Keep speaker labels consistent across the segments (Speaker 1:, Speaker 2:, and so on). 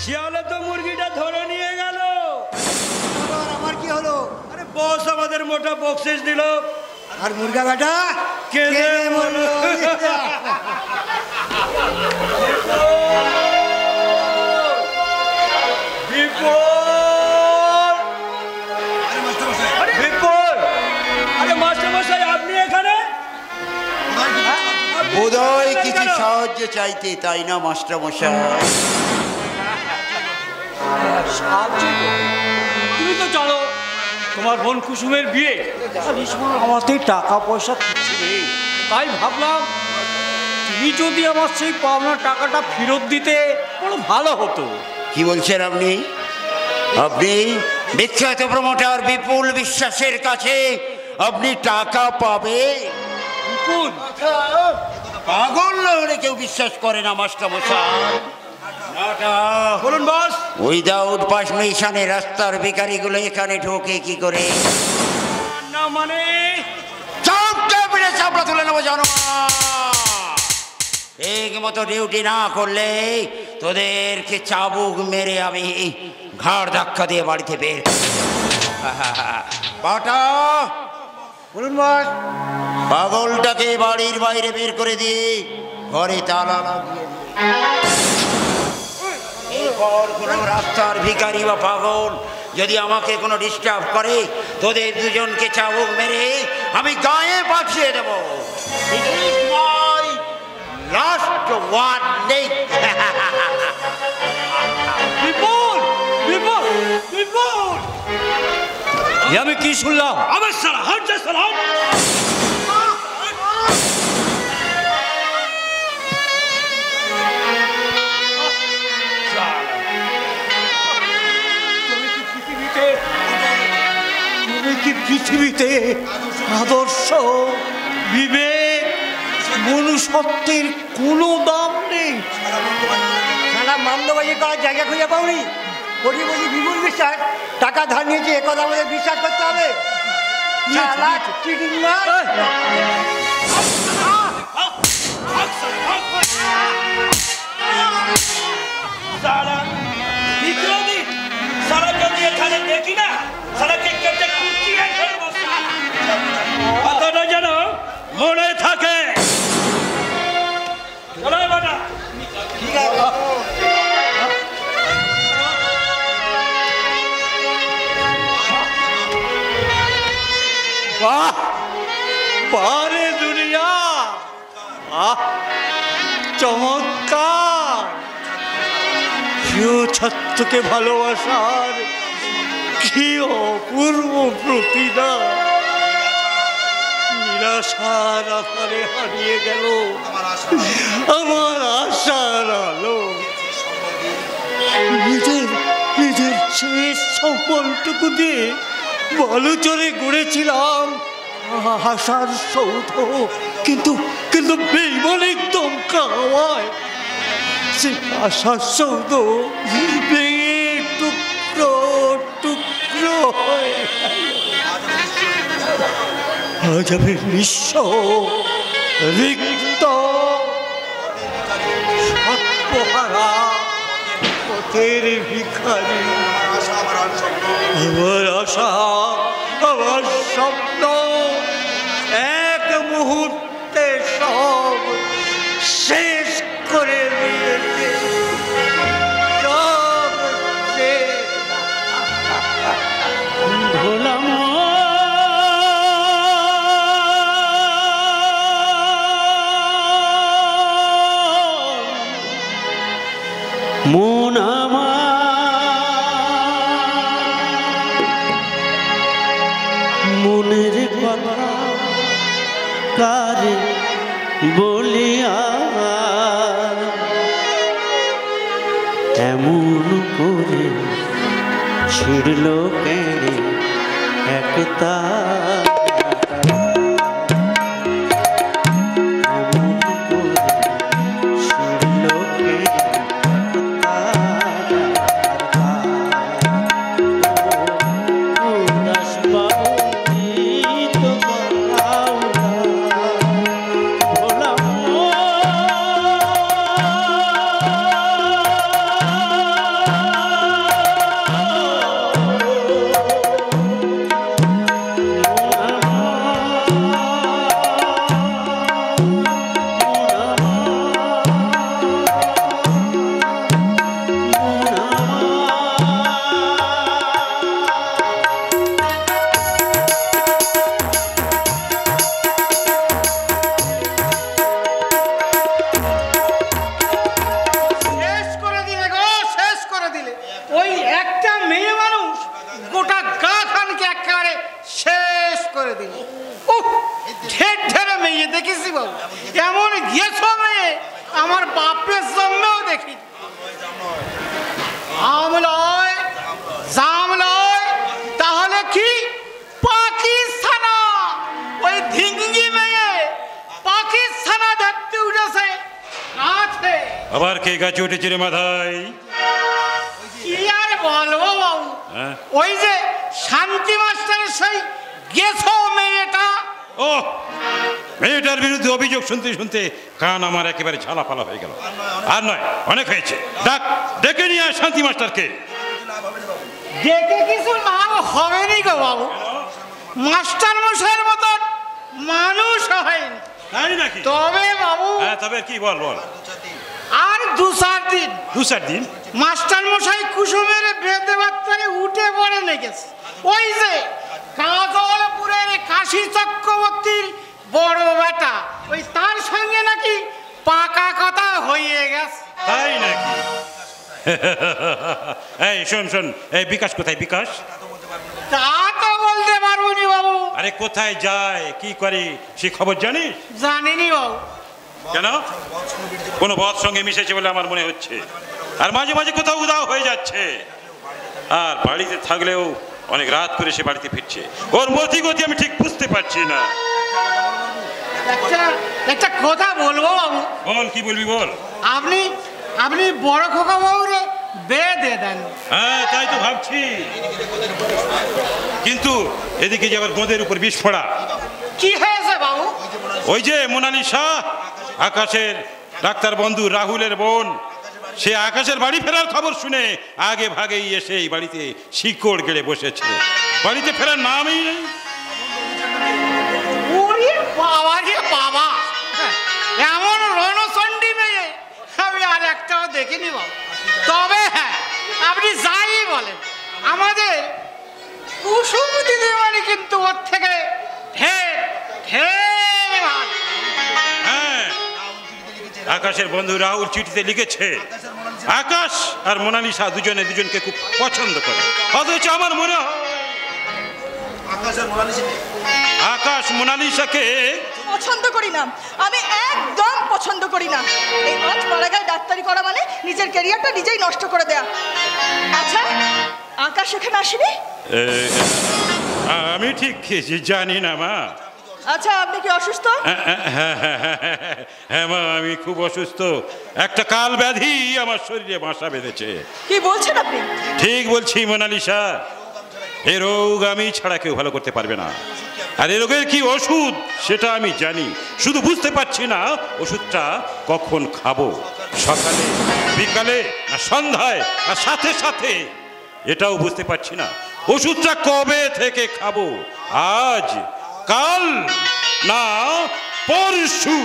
Speaker 1: শিয়ালে তো মুরগিটা ধরে নিয়ে গেল।
Speaker 2: আমার কি হলো?
Speaker 1: আরে বস আমাদের মোটা বক্সিস দিল,
Speaker 2: আর মুরগা বেটা
Speaker 1: কেঁদে মরল। আরে মাস্টারমশাই আপনি এখানে?
Speaker 3: বোধহয় কিছু সাহায্য চাইতে, তাই না মাস্টারমশাই?
Speaker 1: তুমি তো জানো তোমার বোন কুসুমের বিয়ে,
Speaker 2: আমাদের টাকা পয়সা কিছু নেই,
Speaker 1: তাই ভাবলাম তুমি যদি আমার সেই পাওনা টাকাটা ফেরত দিতে বড় ভালো হতো।
Speaker 3: কি বলছেন আপনি? আপনি বিখ্যাত প্রমোটার বিপুল বিশ্বাসের কাছে আপনি টাকা পাবে?
Speaker 1: বিপুল
Speaker 3: পাগল না হলে কেউ বিশ্বাস করে না মাস্টারমশাই।
Speaker 1: বলুন বস।
Speaker 3: উইদাউট পারমিশনে রাস্তার ভিখারিগুলো এখানে ঢোকে কি করে?
Speaker 1: না মানে
Speaker 3: চাপড়া তুলে নেবো জানো। ঠিক মতো ডিউটি না করলে তোদেরকে চাবুক মেরে আমি ঘাড় ধাক্কা দিয়ে বাড়িতে বের। পাটা
Speaker 2: বলুন বস।
Speaker 3: পাগলটাকে বাড়ির বাইরে বের করে দিয়ে ঘরে তালা লাগিয়ে এরপর কোনো রাস্তার ভিখারি বা পাগল যদি আমাকে কোনো ডিস্টার্ব করে তোদের দুজনকে চাবুক মেরে আমি গায়ে পাঠিয়ে দেব। Last warning.
Speaker 1: বিপুল বিপুল বিপুল আমি কি শুনলাম? আমার সারা হচ্ছে সালাম। পৃথিবীতে আদর্শ, বিবেক, মনুষ্যত্বের কোনো দাম নেই।
Speaker 2: সারা মামলাবাজি করার জায়গা খুঁজে পাওনি? বলি বিপুল বিশ্বাস টাকা ধার নিয়েছে, এ কথা আমাদের বিশ্বাস করতে হবে?
Speaker 1: দেখি না কথাটা যেন মনে থাকে।
Speaker 2: ঠিক আছে।
Speaker 1: বাহ বারে দুনিয়া, চমৎকার। প্রিয় ছাত্রকে ভালোবাসার কি অপূর্ব প্রতিদান। নিরাশার আধারে হারিয়ে গেল আমার আশার আলো। নিজের শেষ সম্বলটুকু দিয়ে বালুচরে গড়েছিলাম আশার সৌধ, কিন্তু বেইমানের দমকা হাওয়ায় সে আশার সৌধ ভেঙে টুকরো টুকরো হয়ে আজ আমি নিঃস্ব, রিক্ত, সর্বহারা পথের ভিখারি। আমার আশা, আমার স্বপ্ন এক মুহূর্তে সব শেষ করে দিয়েছে। ভোলাম মন মনের কথা কারে বলিয়া এমন করে ছিড়ল কেড়ে একটা বাবু, এমন গেছো মেয়ে আমার বাপের জন্মেও দেখি। আমলয় জামলয় তাহলে কি পাকিস্তানা? ওই ধিঙ্গি মেয়ে পাকিস্তানা ধরতে উঠেছে আছে।
Speaker 4: আবার কে গাছে উঠেছে রে মাথায়?
Speaker 1: কি আর বলবো বাবু, ওই যে শান্তি মাস্টারের সেই গেছো মেয়েটা।
Speaker 4: ও মেয়েটার বিরুদ্ধে অভিযোগ শুনতে শুনতে কান আমার একেবারে ঝালাপালা হয়ে গেল। আর নয়, অনেক হয়েছে। ডেকে নিয়ে আয় শান্তি মাস্টারকে।
Speaker 1: ডেকে কিছু লাভ হবে নি গো বাবু, মাস্টার মশাইয়ের মতন মানুষ হয়নি।
Speaker 4: তাই নাকি?
Speaker 1: তবে বাবু,
Speaker 4: হ্যাঁ তবে কি বল বল।
Speaker 1: আর 2-4 দিন,
Speaker 4: 2-4 দিন
Speaker 1: মাস্টার মশাই কুসুমের বেদে বাচ্চারে উঠে পড়ে লেগেছে। ওই যে কাজলপুরের কাশী চক্রবর্তীর বড় বেটা, ওই তার সঙ্গে নাকি পাকা কথা হয়ে গেছে।
Speaker 4: তাই নাকি? এই শোন শোন, এই বিকাশ কোথায়? বিকাশ
Speaker 1: তা তো বলতে পারবো নি বাবু।
Speaker 4: আরে কোথায় যায়, কি করে সে খবর জানিস?
Speaker 1: জানিনি বাবু।
Speaker 4: কেন? কোনো বদ সঙ্গে মিশেছে বলে আমার মনে হচ্ছে, আর মাঝে মাঝে কোথাও উদাও হয়ে যাচ্ছে। আর বাড়িতে থাকলেও অনেক রাত করে সে বাড়িতে ফিরছে। ওর মতি গতি আমি ঠিক বুঝতে পারছি না।
Speaker 1: একটা কথা বলবো বাবু।
Speaker 4: বল, কি বলবি বল।
Speaker 1: আপনি আপনি বড় খোকা বাবুরে বেঁধে দেন।
Speaker 4: হ্যাঁ তাই তো ভাবছি, কিন্তু এদিকে যে আবার গোঁদের উপর বিষ ফোড়া।
Speaker 1: কি হয়েছে বাবু?
Speaker 4: ওই যে মোনালিসা, আকাশের ডাক্তার বন্ধু রাহুলের বোন, সে আকাশের বাড়ি ফেরার খবর শুনে আগে ভাগেই এসে এই বাড়িতে শিকড় গেড়ে বসেছে। বাড়িতে ফেরার নামই নেই।
Speaker 1: ওরে বাবা রে বাবা, এমন রণচণ্ডী মেয়ে আমি আর একটাও দেখিনি বাবু। তবে হ্যাঁ, আপনি যাই বলেন, আমাদের কুসুম দিদিমণি কিন্তু ওর থেকে ঢের ঢের ভালো।
Speaker 4: হ্যাঁ, আকাশের বন্ধু রাহুল চিঠিতে লিখেছে আকাশ আর মোনালিসা দুজনে দুজনকে খুব পছন্দ করে। অথচ আমার মনে হয় আকাশ মোনালিসাকে
Speaker 5: পছন্দ করি না। আমি একদম পছন্দ করি না। এই আজ মারা গেল ডাক্তারি করা মানে নিজের ক্যারিয়ারটা নিজেই নষ্ট করে দেয়া। আচ্ছা, আকাশ এখানে আসেনি?
Speaker 4: আমি ঠিক জানি না মা।
Speaker 5: আচ্ছা, আপনি কি অসুস্থ?
Speaker 4: হ্যাঁ মা, আমি খুব অসুস্থ। একটা কাল ব্যাধি আমার শরীরে বাসা বেঁধেছে।
Speaker 5: কি বলছেন আপনি?
Speaker 4: ঠিক বলছি মোনালিসা, এ রোগ আমি ছাড়া কেউ ভালো করতে পারবে না। আর এ রোগের কি ওষুধ সেটা আমি জানি, শুধু বুঝতে পারছি না ওষুধটা কখন খাবো, সকালে বিকালে না সন্ধ্যায়, আর সাথে সাথে এটাও বুঝতে পারছি না ওষুধটা কবে থেকে খাবো, আজ কাল না পরশু।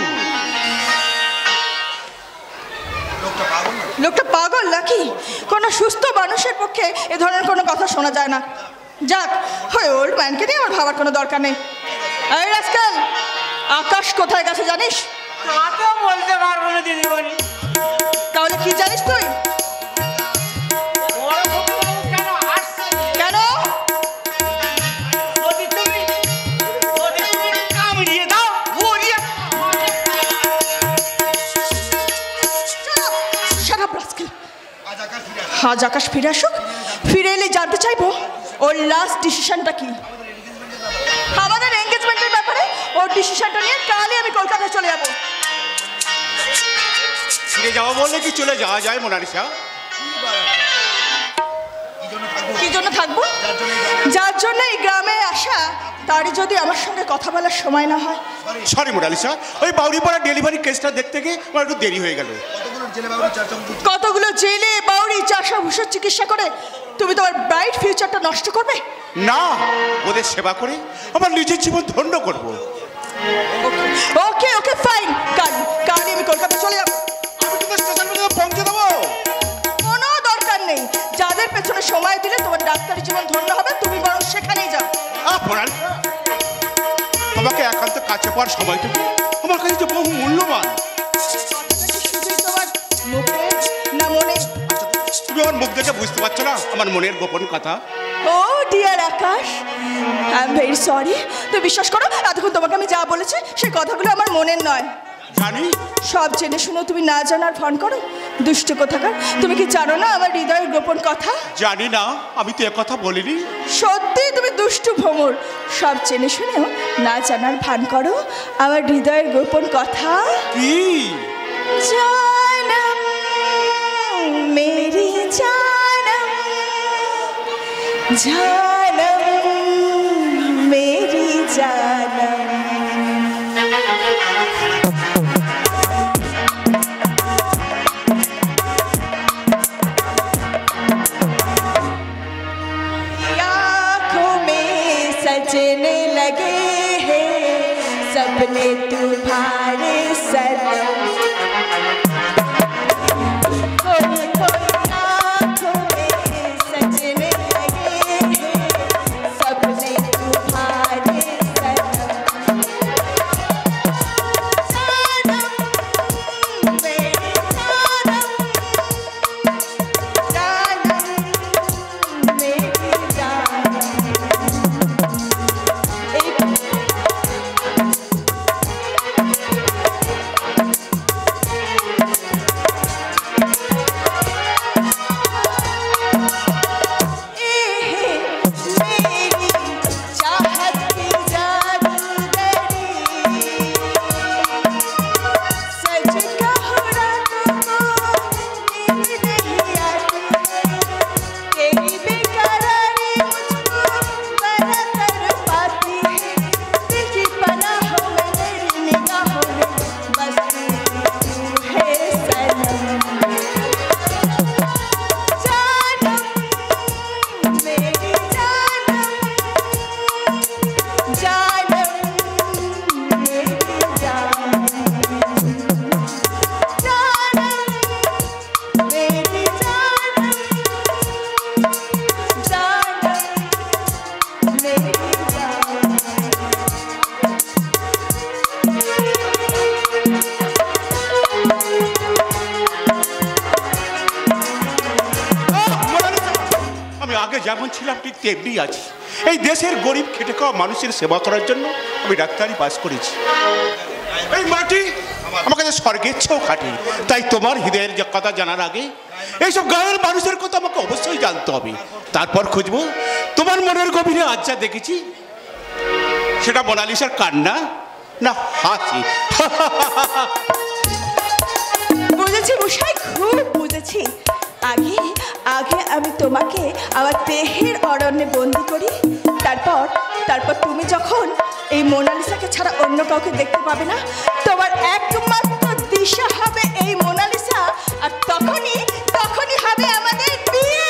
Speaker 5: লোকটা পাগল নাকি? কোনো সুস্থ মানুষের পক্ষে এ ধরনের কোনো কথা শোনা যায় না। যাক, ওই ওল্ড ম্যানকে নিয়ে আমার ভাবার কোনো দরকার নেই। এই রাস্কেল, আকাশ কোথায় গেছে জানিস?
Speaker 1: তা তো বলতে পারবো না দিদিমণি।
Speaker 5: তাহলে কি জানিস তুই?
Speaker 1: বড় খোকা বাবু কেন আসছে?
Speaker 5: কেন?
Speaker 1: যদি তুমি কামড়িয়ে দাও, ঘুরিয়ে
Speaker 5: Shut up, rascal! আজ আকাশ ফিরে আসুক, ফিরে এলে জানতে চাইবো ওর লাস্ট ডিসিশনটা কি। আমাদের এঙ্গেজমেন্টের ব্যাপারে ওর ডিসিশনটা নিয়ে কালই আমি কলকাতায় চলে যাবো।
Speaker 6: ফিরে যাওয়া বললে কি চলে যাওয়া যায় মোনালিসা?
Speaker 5: কি জন্য থাকবো? যার জন্য এই গ্রামে আসা, তারই যদি আমার সঙ্গে কথা বলার সময় না হয়।
Speaker 6: সরি মোনালিসা, ওই বাউরিপাড়া ডেলিভারি কেসটা দেখতে গিয়ে আমার একটু দেরি হয়ে গেল।
Speaker 5: কতগুলো জেলে বাউরি চাষা ভুষোর চিকিৎসা করে তুমি তোমার ব্রাইট ফিউচারটা নষ্ট করবে?
Speaker 6: না, ওদের সেবা করে আমার নিজের জীবন ধন্য করব।
Speaker 5: ওকে ওকে ফাইন, কালই আমি কলকাতা চলে যাবো।
Speaker 6: আমি তোকে স্টেশন পর্যন্ত পৌঁছে দেবো।
Speaker 5: কোনো দরকার নেই, যাদের পেছনে সময় দিলে তোমার ডাক্তারি জীবন ধন্য হবে তুমি বরং সেখানেই যাও।
Speaker 6: মোনালিসা, তোমাকে একান্ত কাছে পাওয়ার সময়টুকু আমার কাছে যে বহু মূল্যবান।
Speaker 5: শুধুই তোমার মুখে না মনে?
Speaker 6: তুমি আমার মুখ দেখে বুঝতে পারছো না আমার মনের গোপন কথা?
Speaker 5: Oh dear Akash, I am very sorry. তুই বিশ্বাস করো, এতক্ষণ তোমাকে আমি যা বলেছি সেই কথাগুলো আমার মনের নয়।
Speaker 6: জানি
Speaker 5: সব জেনে শুনে তুমি না জানার ফোন করো, দুষ্ট কোথাকার। তুমি কি জানো না আমার হৃদয়ের গোপন কথা?
Speaker 6: জানি না, আমি তো কথা বলিনি।
Speaker 5: সত্যি তুমি দুষ্টু ভ্রমর। সব জেনে শুনেও না জানার ভান করো আমার হৃদয়ের গোপন কথা।
Speaker 6: কি?
Speaker 5: জানম মেরি জানম, জানম মেরি জানম। आँखों में सजने लगे हैं सपने तुम्हारे सनम। कोई कोई आँखों में सजने लगे हैं सपने तुम्हारे सनम। जानम मेरी जानम, जानम मेरी जानम।
Speaker 6: যেমন ছিলাম ঠিক তেমনি আছি। এই দেশের গরিব খেটে খাওয়া মানুষের সেবা করার জন্য আমি ডাক্তারি পাস করেছি। এই মাটি আমার কাছে স্বর্গের চেয়েও খাটি। তাই তোমার হৃদয়ের যে কথা জানার আগে এইসব গায়ের মানুষের কথা আমাকে অবশ্যই জানতে হবে। তারপর খুঁজবো তোমার মনের গভীরে আজ যা দেখেছি সেটা মোনালিসার কান্না না হাসি।
Speaker 5: বুঝেছি মশাই, খুব বুঝেছি। আগে আগে আমি তোমাকে আমার দেহের অরণ্যে বন্দি করি, তারপর তুমি যখন এই মোনালিসাকে ছাড়া অন্য কাউকে দেখতে পাবে না, তোমার একমাত্র দিশা হবে এই মোনালিসা, আর তখনই হবে আমাদের বিয়ে।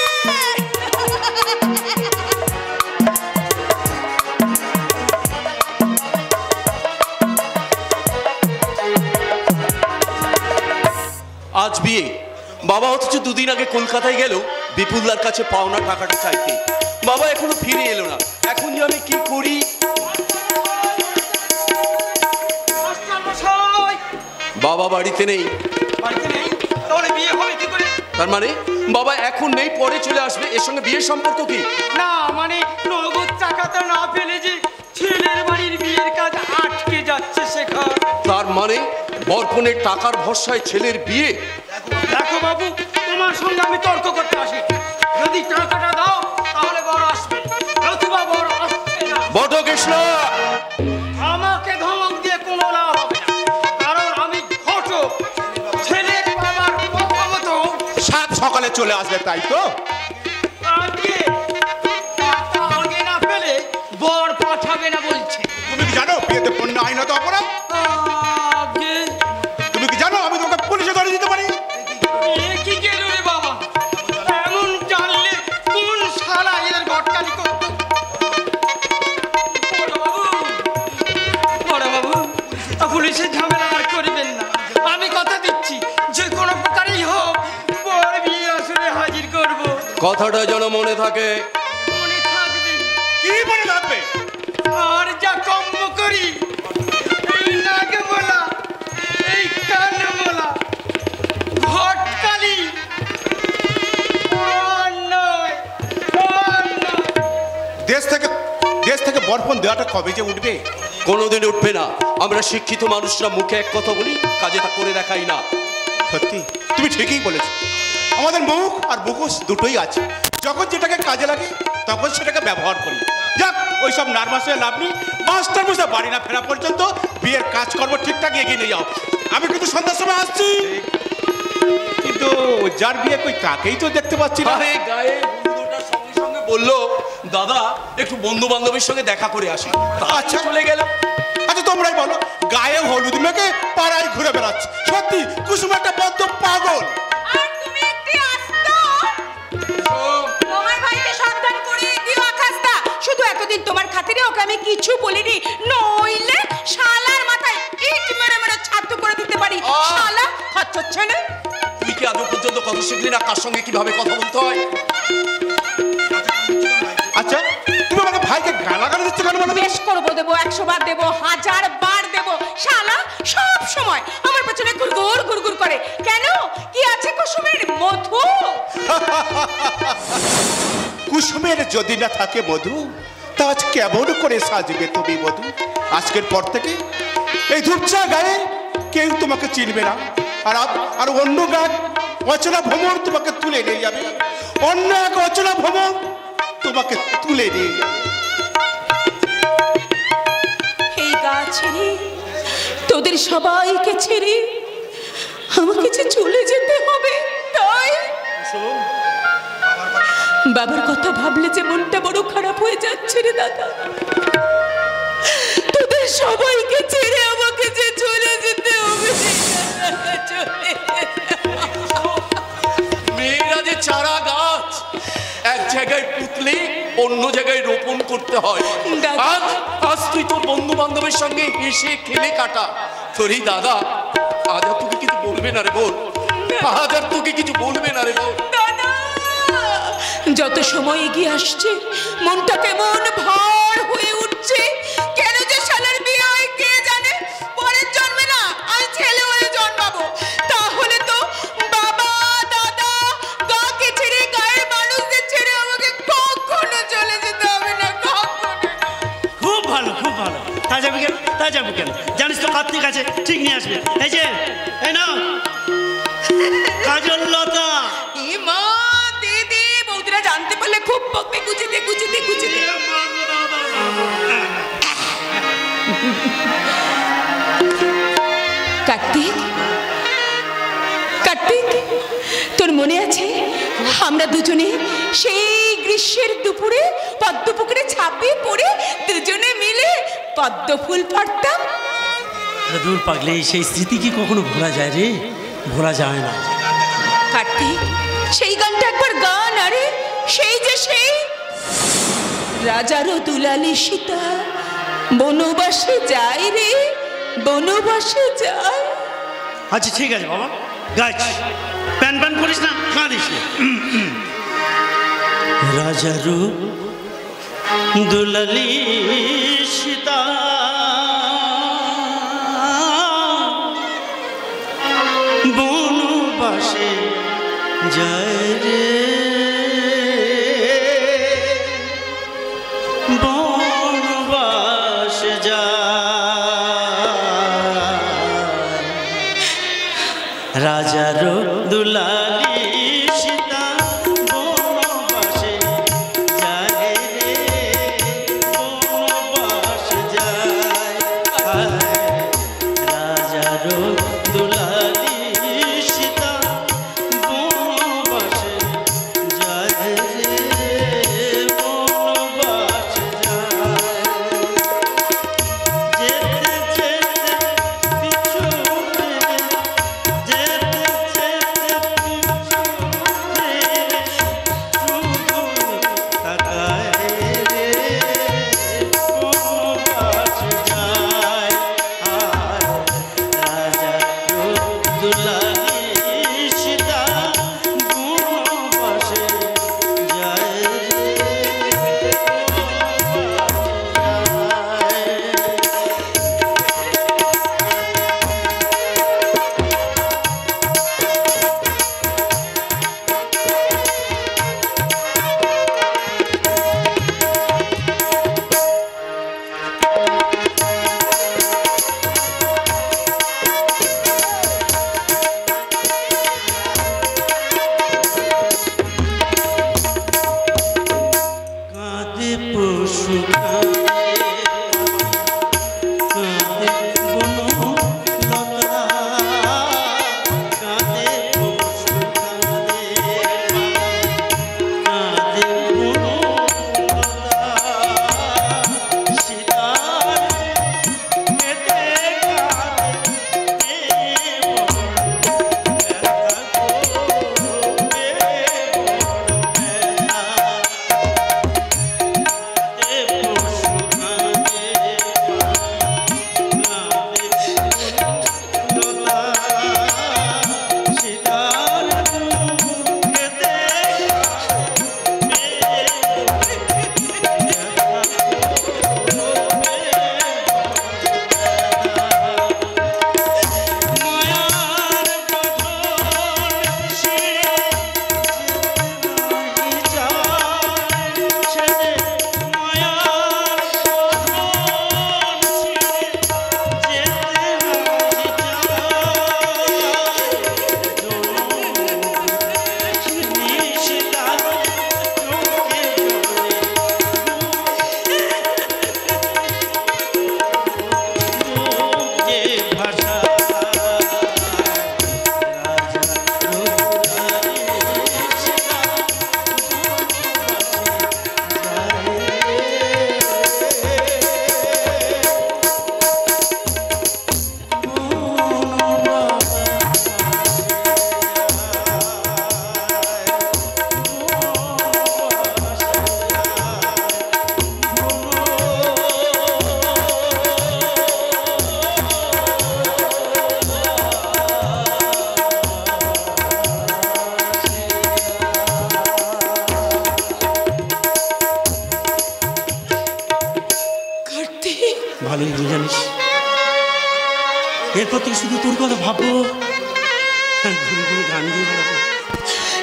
Speaker 7: আজ বিয়ে, বাবা অথচ দুদিন আগে কলকাতায় গেল বিপুলদার কাছে পাওনা টাকাটা চাইতে। বাবা এখনো ফিরে এলো না। এখন যে আমি কি করি? বাবা বাড়িতে নেই। তার মানে বাবা এখন নেই, পরে চলে আসবে। এর সঙ্গে বিয়ের সম্পর্ক কি?
Speaker 1: না মানে নগদ টাকাটা না পেলে যে ছেলের বাড়ির বিয়ের কাজ আটকে যাচ্ছে শেখর।
Speaker 7: তার মানে বরকনের টাকার ভরসায় ছেলের বিয়ে?
Speaker 1: দেখো বাবু, তোমার সঙ্গে আমি তর্ক করতে আসি। যদি টাকাটা দাও তাহলে বড় আসবে, নতুবা বড় আসছে না।
Speaker 7: বটকৃষ্ণ,
Speaker 1: আমাকে ধমক দিয়ে কোনো লাভ হবে না, কারণ আমি ঘটক। ছেলের বাবার মতো
Speaker 6: সাত সকালে চলে আসবে, তাই তো?
Speaker 1: আগে টাকা আগে না পেলে বর পাঠাবে না বলছে।
Speaker 6: তুমি কি জানো বিয়েতে পণ্য আইনত অপরাধ?
Speaker 1: আগে
Speaker 6: তুমি কি জানো আমি তোমাকে পুলিশে ধরে দিতে পারি?
Speaker 1: কি গেল রে বাবা, এমন জানলে কোন শালা এর ঘটকালি করতো? বড় বাবু, পুলিশের ঝামেলা আর করবেন না। আমি কথা দিচ্ছি যে কোনো প্রকারেই হোক বর বিয়ে আসলে হাজির করব।
Speaker 7: কথাটা যেন মনে থাকে।
Speaker 1: মনে থাকবে।
Speaker 6: কি মনে রাখবে?
Speaker 1: আর যা কম্ম করি, এই নাকে বলা, এই কানে বলা, ঘটকালি, নয়
Speaker 6: বরফন দেওয়াটা কবে যে উঠবে?
Speaker 7: কোনোদিন উঠবে না। আমরা শিক্ষিত মানুষরা মুখে এক কথা বলি, কাজে তা করে দেখাই না।
Speaker 6: সত্যি তুমি ঠিকই বলেছো, আমাদের মুখ আর মুখোশ দুটোই আছে। যখন যেটাকে কাজে লাগে তখন সেটাকে ব্যবহার করি। যাক, ওই সব নার্ভাস হয়ে লাভ নেই। মাস্টার মশাই বাড়ি না ফেরা পর্যন্ত বিয়ের কাজকর্ম ঠিকঠাক এগিয়ে নিয়ে যাও। আমি কিন্তু সন্ধ্যার সময় আসছি। কিন্তু যার বিয়ে কই তাকেই তো দেখতে পাচ্ছি না।
Speaker 7: আরে গায়ে বন্ধুটার সঙ্গে সঙ্গে বললো, দাদা একটু বন্ধু বান্ধবের সঙ্গে দেখা করে আসি।
Speaker 6: আচ্ছা
Speaker 7: চলে গেল।
Speaker 6: আচ্ছা তোমরাই বলো, গায়ে হলুদ মেখে পাড়ায় ঘুরে বেড়াচ্ছে, সত্যি কুসুম একটা বদ্ধ পাগল।
Speaker 5: আর তুমি একটি আস্ত তোমার ভাইকে সাবধান করে দিও আকাশদা। শুধু এতদিন তোমার খাতিরে ওকে আমি কিছু বলিনি, নইলে শালার মাথায় ইট মেরে মেরে ছাত্র করে দিতে পারি। শালা খচ্চর ছেলে।
Speaker 7: তুই কি আদৌ পর্যন্ত কথা শিখলি না কার সঙ্গে কিভাবে কথা বলতে হয়?
Speaker 6: আচ্ছা তুমি আমাকে ভাইকে গালাগালি দিচ্ছ কেন? মানে
Speaker 5: বেশ করবো, দেবো 100 বার দেবো, 1000 বার দেবো। শালা সব সময় আমার পেছনে গুড়গুড় গুড়গুড় করে কেন? কি আছে কুসুমের মধু?
Speaker 6: কুসুমের যদি না থাকে মধু, তা আজ কেমন করে সাজবে তুমি মধু? আজকের পর থেকে এই ধূপচা গায়ে কেউ তোমাকে চিনবে না। আর অন্য গাছ অচলা ভ্রমণ তোমাকে তুলে নিয়ে যাবে। অন্য এক অচলা ভ্রমণ তোমাকে তুলে নিয়ে যাবে।
Speaker 5: এই গা ছেড়ে, তোদের সবাইকে ছেড়ে আমাকে যে চলে যেতে হবে, তাই বাবার কথা ভাবলে যে মনটা বড় খারাপ হয়ে যাচ্ছে রে দাদা। তোদের সবাইকে ছেড়ে আমাকে যে চলে যেতে হবে।
Speaker 7: মেয়েরা যে চারা গাছ, এক জায়গায় পুতলে অন্য জায়গায় রোপণ করতে হয়। আজ তুই তোর বন্ধু বান্ধবের সঙ্গে হেসে খেলে কাটা। তোর এই দাদা আজ আর তোকে কিছু বলবে না রে বল। আজ আর তোকে কিছু বলবে না রে বল।
Speaker 5: যত সময় এগিয়ে আসছে মনটা কেমন ভার হয়ে উঠছে। কেন যে শালার বিয়ে হয় কে জানে। পরের জন্মে না আমি ছেলে হয়ে জন্মাবো, তাহলে তো বাবা দাদা গাকে ছেড়ে গায়ের মানুষদের ছেড়ে আমাকে কখনো চলে যেতে হবে না, কখনো।
Speaker 8: খুব ভালো, খুব ভালো। তাই যাবি কেন? তাই যাবি কেন? জানিস তো কার্তিক আছে, ঠিক নিয়ে আসবে। এই যে এই নাও কাজল লতা।
Speaker 5: এ মা দিদি, বৌদিরা জানতে পারলে খুব বকবে। গুছিতে গুছিতে গুছিতে। কার্তিক, কার্তিক তোর মনে আছে আমরা দুজনে সেই গ্রীষ্মের দুপুরে পদ্মপুকুরে ঝাঁপিয়ে পড়ে দুজনে মিলে পদ্ম ফুল পাড়তাম?
Speaker 8: দূর পাগলে, সেই স্মৃতি কি কখনো ভোলা যায় রে? ভোলা যায় না।
Speaker 5: কার্তিক সেই গানটা একবার গান। আরে সেই যে সেই রাজারও দুলালি সীতা বনবাসে যায় রে, বনবাসে যায়।
Speaker 8: আচ্ছা ঠিক আছে বাবা, গাছ প্যান প্যান করিস না, কাঁদিস না। রাজারু দুলালি সীতা বনবাসে যায় রে, বনবাসে যায়। রাজার দুলালি সীতা বনবাসে যায় রে, বনবাসে যায়। রাজার দুলালি সীতা বনবাসে যায় রে, বনবাসে যায়। যেতে যেতে পিছু ফিরে, যেতে যেতে পিছু ফিরে, শুধু তাকায় রে, বনবাসে যায়। আর রাজা দুলালি সীতা বনবাসে যায় রে, এরপর থেকে শুধু তোর কথা ভাববো, ঘুরে ঘুরে গান দিয়ে বেড়াবো।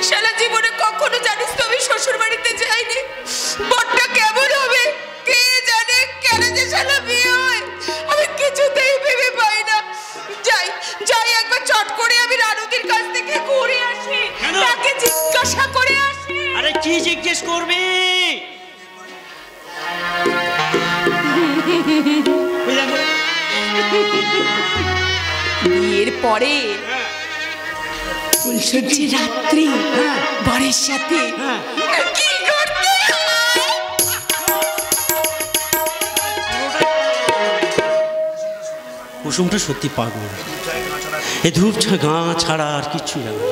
Speaker 5: সারা জীবনে কখনো জানিস তো আমি শ্বশুর বাড়িতে যাইনি। বড়টা কেমন হবে কে জানে, কেন যে শালা বিয়ে হয় আমি কিছুতেই ভেবে পাই না। যাই যাই একবার চট করে আমি রানুদির কাছ থেকে ঘুরে আসি, তাকে জিজ্ঞাসা করে আসি।
Speaker 8: আরে কি জিজ্ঞেস করবি?
Speaker 5: বিয়ের পরে ফুলসজ্জি রাত্রি বরের সাথে কি করতে হয়?
Speaker 8: কুসুমটা সত্যি পাগল, এ ধূপ গা ছাড়া আর কিচ্ছু জানে না।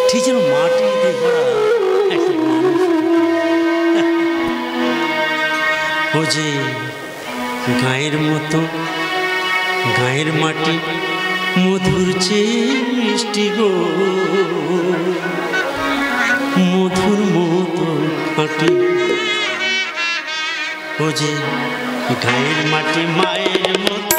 Speaker 8: ঠিক যেন মাটি দিয়ে ভরা একটা মানুষ। ও যে গায়ের মতো, গায়ের মাটি মধুর চেয়ে মিষ্টি গো, মধুর মতো খাঁটি। ও যে গায়ের মাটি মায়ের মতো,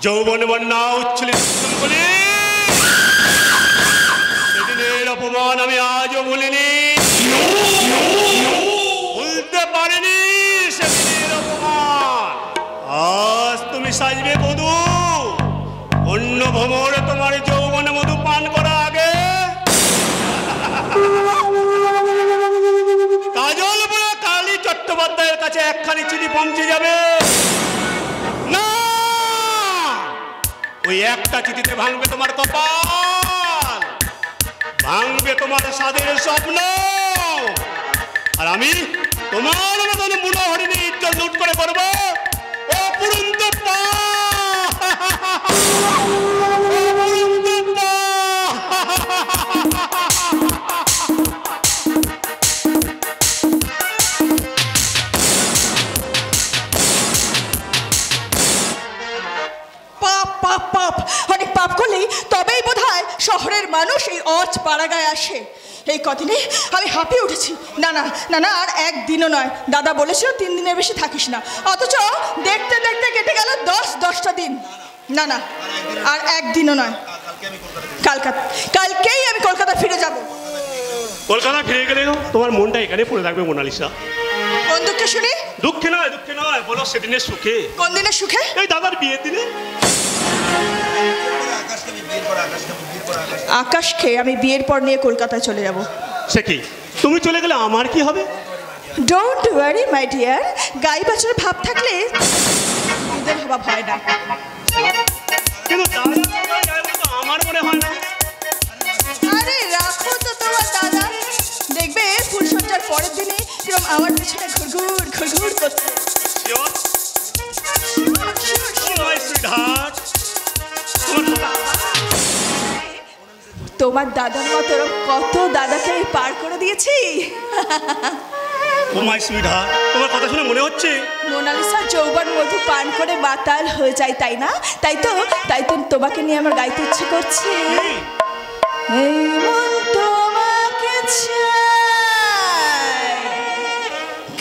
Speaker 6: যৌবন বন্যা উচ্ছ্বলিত বলে সেদিনের অপমান আমি আজও ভুলিনি, ভুলতে পারিনি সেদিনের অপমান। আজ তুমি সাজবে বধূ, অন্য ভ্রমরে তোমার যৌবনে মধু পান করা আগে কাজল বলে কালী চট্টোপাধ্যায়ের কাছে একখানি চিঠি পৌঁছে যাবে। ওই একটা চিঠিতে ভাঙবে তোমার কপাল, ভাঙবে তোমার স্বাদের স্বপ্ন, আর আমি তোমার মতন বুড়ো হরিণী ইজ্জত লুট করে করবো অপুরন্ত পা।
Speaker 5: অনেক পাপ করলেই তবেই বোধহয় শহরের মানুষ এই অজ পাড়াগায় আসে। এই কদিনে আমি হাঁপিয়ে উঠেছি। না না না না, আর একদিনও নয়। দাদা বলেছিল 3 দিনের বেশি থাকিস না, অথচ দেখতে দেখতে কেটে গেল 10-10টা দিন। না না, আর একদিনও নয়। কালকেই আমি কলকাতা ফিরে যাব।
Speaker 9: কলকাতা ফিরে গেলে তোমার মনটা এখানে পড়ে থাকবে মোনালিসা।
Speaker 5: কোন দুঃখে শুনি?
Speaker 9: দুঃখে নয়, বলো সেদিনের সুখে।
Speaker 5: কোন দিনের সুখে?
Speaker 9: এই দাদার বিয়ের দিনে।
Speaker 5: আকাশকে আমি বিয়ের পর নিয়ে কলকাতায় চলে যাব।
Speaker 9: সে কি, তুমি চলে গেলে আমার কি হবে?
Speaker 5: ডোন্ট ওয়ারি মাই ডিয়ার, গাই বাছুরের ভাব থাকলে দুধের অভাব হয় না।
Speaker 9: কিন্তু আমার মনে হয় না।
Speaker 5: আরে রাখো তো তোমার দাদা, দেখবে ফুলসজ্জার পরের দিনে কিরকম আমার পিছনে ঘুরঘুর ঘুরঘুর করছে। তোমার দাদার মতো কত দাদাকে আমি পার করে দিয়েছি।
Speaker 9: ও মাই সুইটহার্ট, তোমার কথা শুনে মনে হচ্ছে
Speaker 5: মোনালিসা যৌবন মধু পান করে মাতাল হয়ে যায়, তাই না? তাই তো তোমাকে নিয়ে আমার গাইতে ইচ্ছে করছে। এই মন তোমাকে চায়,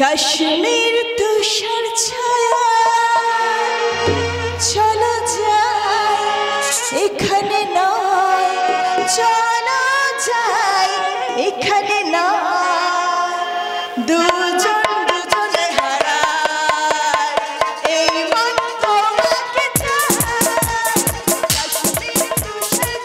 Speaker 5: কাশ্মীর তুষার ছায়া, চলো যাই এখানে নয়, চলো যাই এখানে নয়, দুজন দুজনে হারায়। এই মন তোমাকে চায়, কাশ্মীর তুষার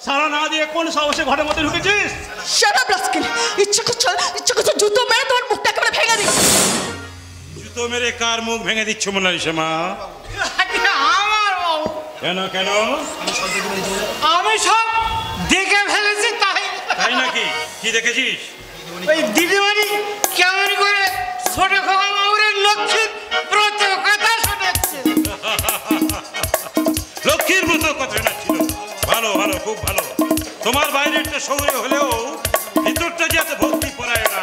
Speaker 9: সারা না দিয়ে কোন সাহসে ঘরের মধ্যে ঢুকেছিস?
Speaker 5: শাট আপ রাস্কেল, ইচ্ছা করছে জুতো মেরে তোমার মুখটা একেবারে ভেঙে দিই।
Speaker 4: জুতো মেরে কার মুখ ভেঙে দিচ্ছ মোনালিসা মা?
Speaker 1: আমার বাবু।
Speaker 4: কেন কেন?
Speaker 1: আমি সব দেখে ফেলেছি। তাই
Speaker 4: নাকি? কি দেখেছিস?
Speaker 1: ওই দিদিমণি কেমন করে ছোট খোকা বাবুরের লক্ষ্মীর ব্রত কথা শোনাচ্ছে।
Speaker 4: লক্ষ্মীর ব্রত কথা শোনাচ্ছিল। ভালো ভালো, খুব ভালো। তোমার বাইরেটা শহুরে হলেও ভিতরটা যে এত ভক্তি পরায় না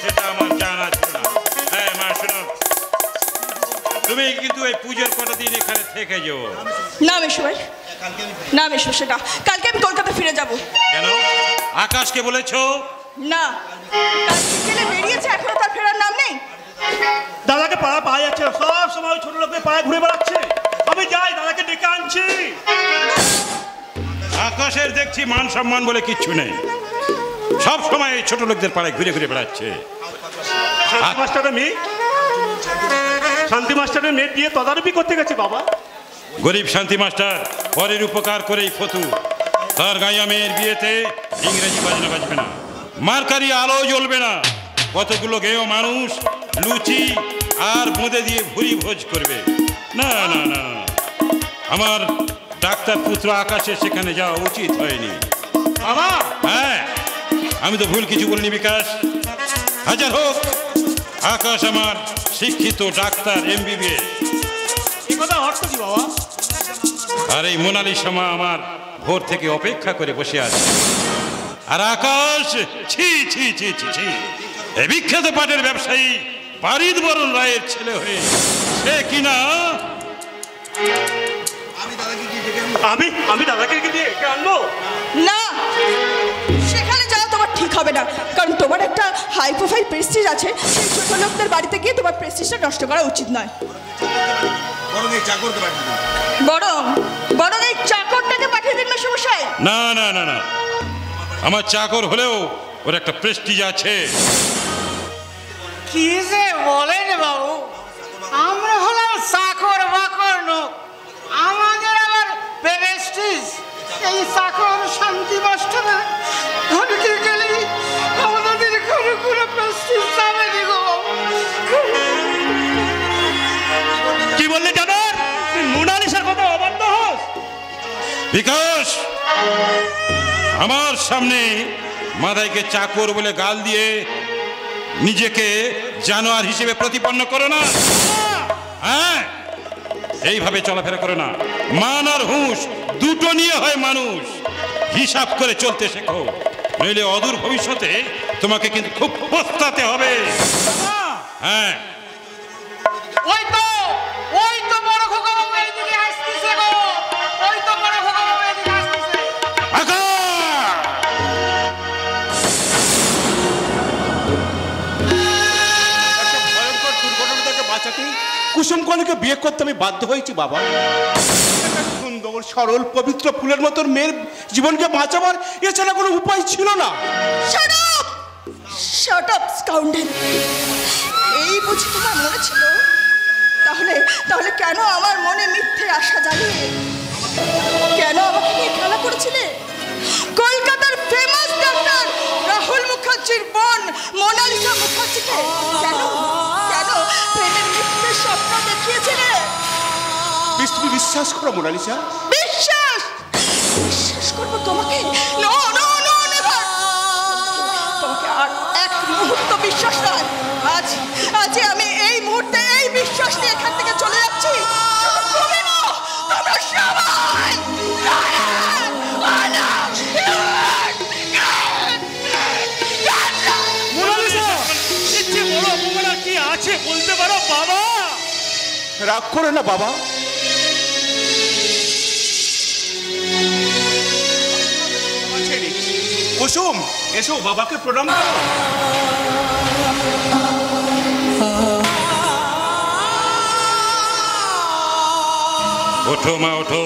Speaker 4: সেটা আমার জানা ছিল না। হ্যাঁ মা শোনো, তুমি কিন্তু এই পুজোর কটা দিন এখানে থেকে যাও।
Speaker 5: না মেশো, সেটা কালকে আমি কলকাতা ফিরে যাব।
Speaker 4: কেন? আকাশকে বলেছো?
Speaker 5: না, কালকে গেলে বেরিয়েছে, এখনো তার ফেরার নাম নেই।
Speaker 9: দাদাকে পাওয়া যাচ্ছে, সব সময় ছোট লোকের পায়ে ঘুরে বেড়াচ্ছে। আমি যাই, দাদাকে ডেকে আনছি।
Speaker 4: আকাশের দেখছি মান সম্মান বলে কিচ্ছু নেই, সব সময় ছোট লোকদের পাড়ায় ঘুরে ঘুরে বেড়াচ্ছে।
Speaker 9: শান্তি মাস্টারের মেয়ে দিয়ে তদারকি করতে গেছে বাবা।
Speaker 4: গরিব শান্তি মাস্টার পরের উপকার করেই ফতু। তার গাঁয়া মেয়ের বিয়েতে ইংরেজি বাজনা বাজবে না, মার্কারি আলো জ্বলবে না। কতগুলো গেয় মানুষ লুচি আর বোঁদে দিয়ে ভুরি ভোজ করবে। না না না, আমার ডাক্তার পুত্র আকাশের সেখানে যাওয়া উচিত হয়নি।
Speaker 9: বাবা
Speaker 4: হ্যাঁ, আমি তো ভুল কিছু বলিনি বিকাশ। হাজার হোক, আকাশ আমার শিক্ষিত ডাক্তার MBBS।
Speaker 9: এই কথা অর্থ কি বাবা?
Speaker 4: আর এই মোনালিসা মা আমার ভোর থেকে অপেক্ষা করে বসে আছে। আর আকাশ, ছি ছি ছি ছি ছি, এই বিখ্যাত পাটের ব্যবসায়ী পারিদ বরণ রায়ের ছেলে হয়ে সে কিনা
Speaker 9: আমি দাদাকে দিয়ে একে আনবো
Speaker 5: না, সেখানে যাওয়া তোমার ঠিক হবে না, কারণ তোমার একটা হাই প্রোফাইল প্রেস্টিজ আছে। সেই ছোট লোকদের বাড়িতে গিয়ে তোমার প্রেস্টিজটা নষ্ট করা উচিত নয়। বরং এই চাকরটাকে পাঠিয়ে দিন মেশামশাই।
Speaker 4: না না না না, আমার চাকর হলেও ওর একটা প্রেস্টিজ আছে।
Speaker 1: কি যে বলেন বাবু, আমরা হলাম চাকর বাকর নোক, আমাদের আবার প্রেস্টিজ। এই চাকর শান্তি মাস্টার ঘরে গেলে আমাদের ঘরে কোনো প্রেস্টিজ যাবে নি গো।
Speaker 9: কি বললে জানার? মোনালিসার কথা অবাধ্য হোস?
Speaker 4: বিকাশ, আমার সামনে মাদাইকে চাকর বলে গাল দিয়ে নিজেকে জানোয়ার হিসেবে প্রতিপন্ন করো না। হ্যাঁ, এইভাবে চলাফেরা করো না। মান আর হুঁশ দুটো নিয়ে হয় মানুষ। হিসাব করে চলতে শেখো, নইলে অদূর ভবিষ্যতে তোমাকে কিন্তু খুব পস্তাতে হবে। হ্যাঁ,
Speaker 1: ওই তো বড় খোকা বাবু এইদিকে আসতেছে গো, ওই তো বড় খোকা বাবু এইদিকে আসতেছে।
Speaker 6: ভয়ঙ্কর দুর্ঘটনা থেকে বাঁচাতে কুসুম কণিকে বিয়ে করতে আমি বাধ্য হয়েছি বাবা। একটা সুন্দর সরল পবিত্র ফুলের মতন মেয়ের জীবনকে বাঁচাবার এছাড়া কোনো উপায় ছিল না।
Speaker 5: Shut up scoundrel! এই বুঝি তোমার মনে ছিল? তাহলে কেন আমার মনে মিথ্যে আশা জ্বালিয়ে, কেন আমাকে নিয়ে খেলা করেছিলে? কলকাতার ফেমাস ডাক্তার রাহুল মুখার্জির বোন মোনালিসা মুখার্জিকে কেন প্রেমের মিথ্যে স্বপ্ন দেখিয়েছিলে?
Speaker 6: তুমি বিশ্বাস করো মোনালিসা?
Speaker 5: বিশ্বাস করবো তোমাকে? No no no, never! তোমাকে আর এক মুহূর্ত বিশ্বাস নয়। আজ আমি এই মুহূর্তে এই বিশ্বাস নিয়ে এখান থেকে চলে যাচ্ছি। তুমি না, তোমরা সবাই।
Speaker 9: মোনালিসা, ইচ্ছে বড় অপমান আর কি আছে বলতে পারো বাবা?
Speaker 6: রাগ করে না বাবা। কুসুম, এসো বাবাকে প্রণাম করো।
Speaker 4: ওঠো মা, ওঠো।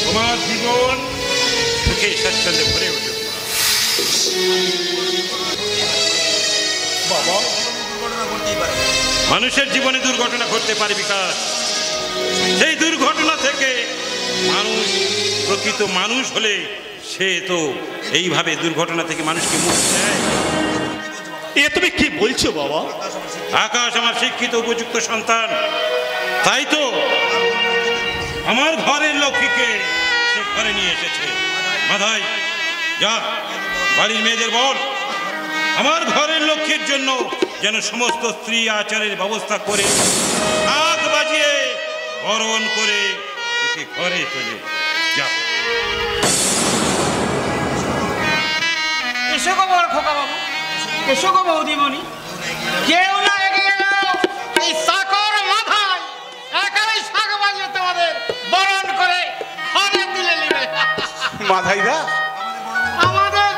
Speaker 4: তোমার জীবন সুখে স্বাচ্ছন্দ্যে ভরে ওঠো।
Speaker 6: বাবা,
Speaker 4: মানুষের জীবনে দুর্ঘটনা ঘটতে পারে বিকাশ। সেই দুর্ঘটনা থেকে মানুষ প্রকৃত মানুষ হলে সে তো এইভাবে দুর্ঘটনা থেকে মানুষকে মুক্তি দেয়।
Speaker 9: এ তুমি কি বলছো বাবা?
Speaker 4: আকাশ আমার শিক্ষিত উপযুক্ত সন্তান, তাই তো আমার ঘরের লক্ষ্মীকে সে ঘরে নিয়ে এসেছে। মাধাই, যা বাড়ির মেয়েদের বল আমার ঘরের লক্ষ্মীর জন্য যেন সমস্ত স্ত্রী আচারের ব্যবস্থা করে আগ বাজিয়ে বরণ করে একে ঘরে চলে যা।
Speaker 1: এসো গো বড় খোকা বাবু, এসো গো বৌদিমণি। কেউ না এগিয়ে এলো, এই চাকর মাথায় একাই শাক বাজিয়ে তোমাদের বরণ করে ঘরে তুলে নেবে।
Speaker 6: মাধাইদা,
Speaker 1: আমাদের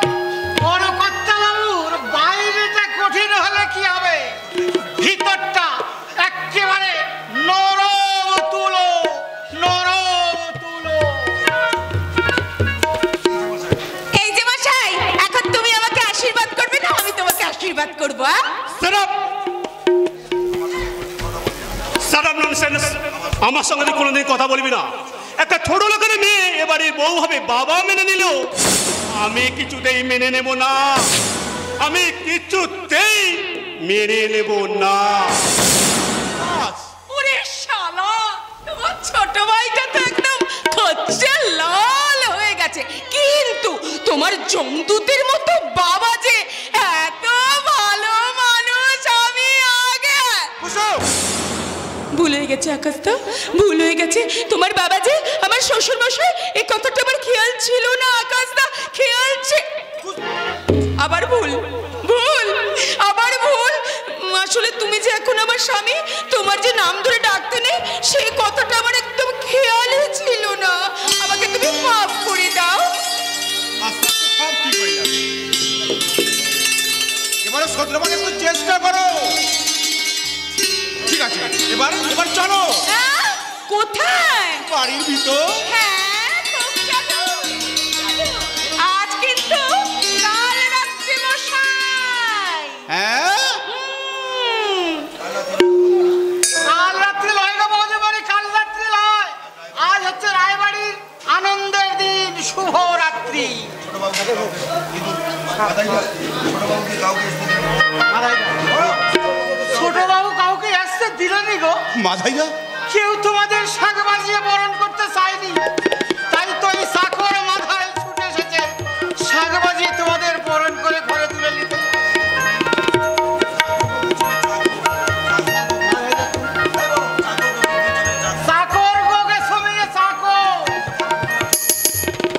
Speaker 1: বড় কর্তা বাবুর বাইরেটা কঠিন হলে কি হবে, ভিতরটা একেবারে নরম তুলো, নরম তুলো।
Speaker 10: এই যে মশাই, এখন তুমি আমাকে আশীর্বাদ করবে না আমি তোমাকে আশীর্বাদ করবো?
Speaker 9: আমার সঙ্গে তুই কোনোদিন কথা বলবি না। একটা ছোট লোকের মেয়ে এবারে বউ হবে, বাবা মেনে নিল, আমি কিছুতেই মেনে নেব না।
Speaker 6: আমি কিছুতেই মেনে নেব না।
Speaker 10: ওরে শালা, তোমার ছোট ভাইটা তো একদম খচ্চে লাল হয়ে গেছে, কিন্তু তোমার জমদূতের মতো বাবা যে এত ভালো মানুষ আমি আগে ভুল হয়ে গেছে। আকাশদা, ভুল হয়ে গেছে। তোমার বাবা যে আমার শ্বশুর মশাই, এই কথাটা আমার খেয়াল ছিল না। আকাশদা, খেয়াল আবার ভুল, ভুল, আবার ভুল। আসলে তুমি যে এখন আমার স্বামী, তোমার যে নাম ধরে ডাকতে নেই, সেই কথাটা আমার একদম খেয়ালে ছিল না। আমাকে তুমি মাফ করে দাও।
Speaker 6: সব ঠিক হয়ে যাবে, এবারে শোধরাবার একটু চেষ্টা করো। ঠিক আছে, এবার চলো।
Speaker 10: কোথায়?
Speaker 6: বাড়ির ভিতর।
Speaker 10: হ্যাঁ, খুব চলো। আজ কিন্তু কাল রাত্রি মশাই।
Speaker 6: হ্যাঁ,
Speaker 1: কাল রাত্রি লয় গো বৌদি বাড়ি, কাল রাত্রি লয়। আজ হচ্ছে রায়বাড়ির আনন্দের দিন, শুভ রাত্রি। ছোট বাবু কাউকে আসতে দিলেনি গো।
Speaker 6: মাথাইয়া
Speaker 1: কেউ তোমাদের শাক বাজিয়ে বরণ করতে চায়নি, তাই তো এই চাকর মাথায় ছুটে এসেছে শাক বাজিয়ে তোমাদের বরণ করে ঘরে তুলে নিতে। চাকর গোগে সমিয়ে চাকর।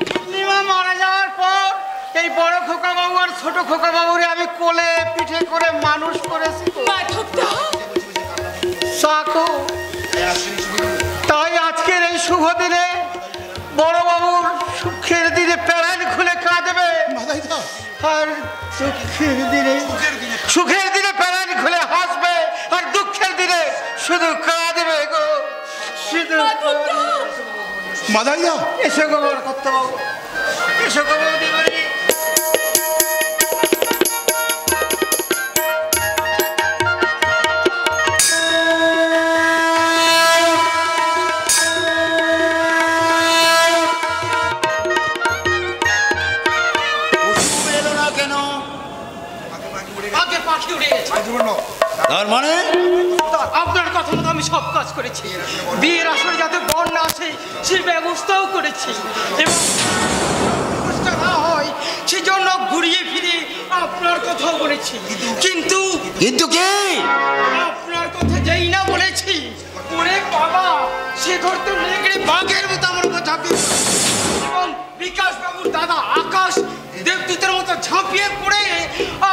Speaker 1: পূর্ণিমা মারা যাওয়ার পর এই বড় খোকা বাবু আর ছোট খোকা বাবুরে আমি কোলে পিঠে করে মানুষ করেছি। চাকর, তাই আজকের এই শুভ দিনে বড় বাবুর সুখের দিনে প্যারান খুলে কাঁদবে, আর সুখের দিনে প্যারান খুলে হাসবে, আর দুঃখের দিনে শুধু কাঁদবে গো, শুধু।
Speaker 6: মাদাইয়া
Speaker 1: এসো গো বড় কর্তা বাবু, এসো গো বৌদি বাড়ি।
Speaker 3: তার মানে
Speaker 1: আপনার কথা মতো আমি সব কাজ করেছি, বিয়ের আসরে যাতে বর না আসে সেই ব্যবস্থাও করেছি, এবং ব্যবস্থা না হয় সেজন্য ঘুরিয়ে ফিরে আপনার কথাও বলেছি। কিন্তু
Speaker 3: কিন্তু কি
Speaker 1: আপনার কথা যেই না বলেছি, ওরে বাবা, সে ঘর তো নেগড়ে বাঘের মতো আমার উপর ঝাঁপিয়ে পড়ে, এবং বিকাশ বাবুর দাদা আকাশ দেবদূতের মতো ঝাঁপিয়ে পড়ে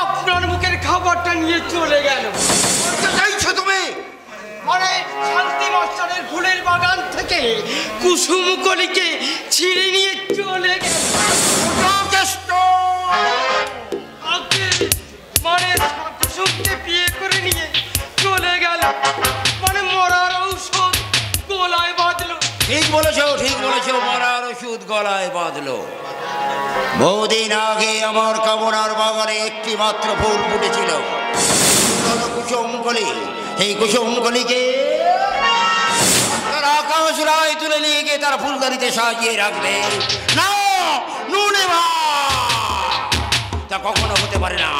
Speaker 1: আপনার মুখের খাবারটা নিয়ে চলে গেল।
Speaker 3: চাইছো তুমি?
Speaker 1: মানে শান্তি মাস্টারের ফুলের বাগান থেকে কুসুম কলিকে ছিঁড়ে নিয়ে চলে গেল। মানে কুসুমকে বিয়ে করে নিয়ে চলে গেল, মানে মরার ঔষধ গলায় বাঁধলো।
Speaker 3: ঠিক বলেছো, ঠিক বলেছো, মরার ওষুধ গলায় বাঁধলো। বহুদিন আগে আমার কামনার বাগানে একটি মাত্র ফুল ফুটেছিল, কুসুমকলি। এই কুসুমকলিকে আকাশ রায় তুলে নিয়ে গিয়ে তার ফুলদারিতে সাজিয়ে রাখবে না, নুনে তা কখনো হতে পারে না।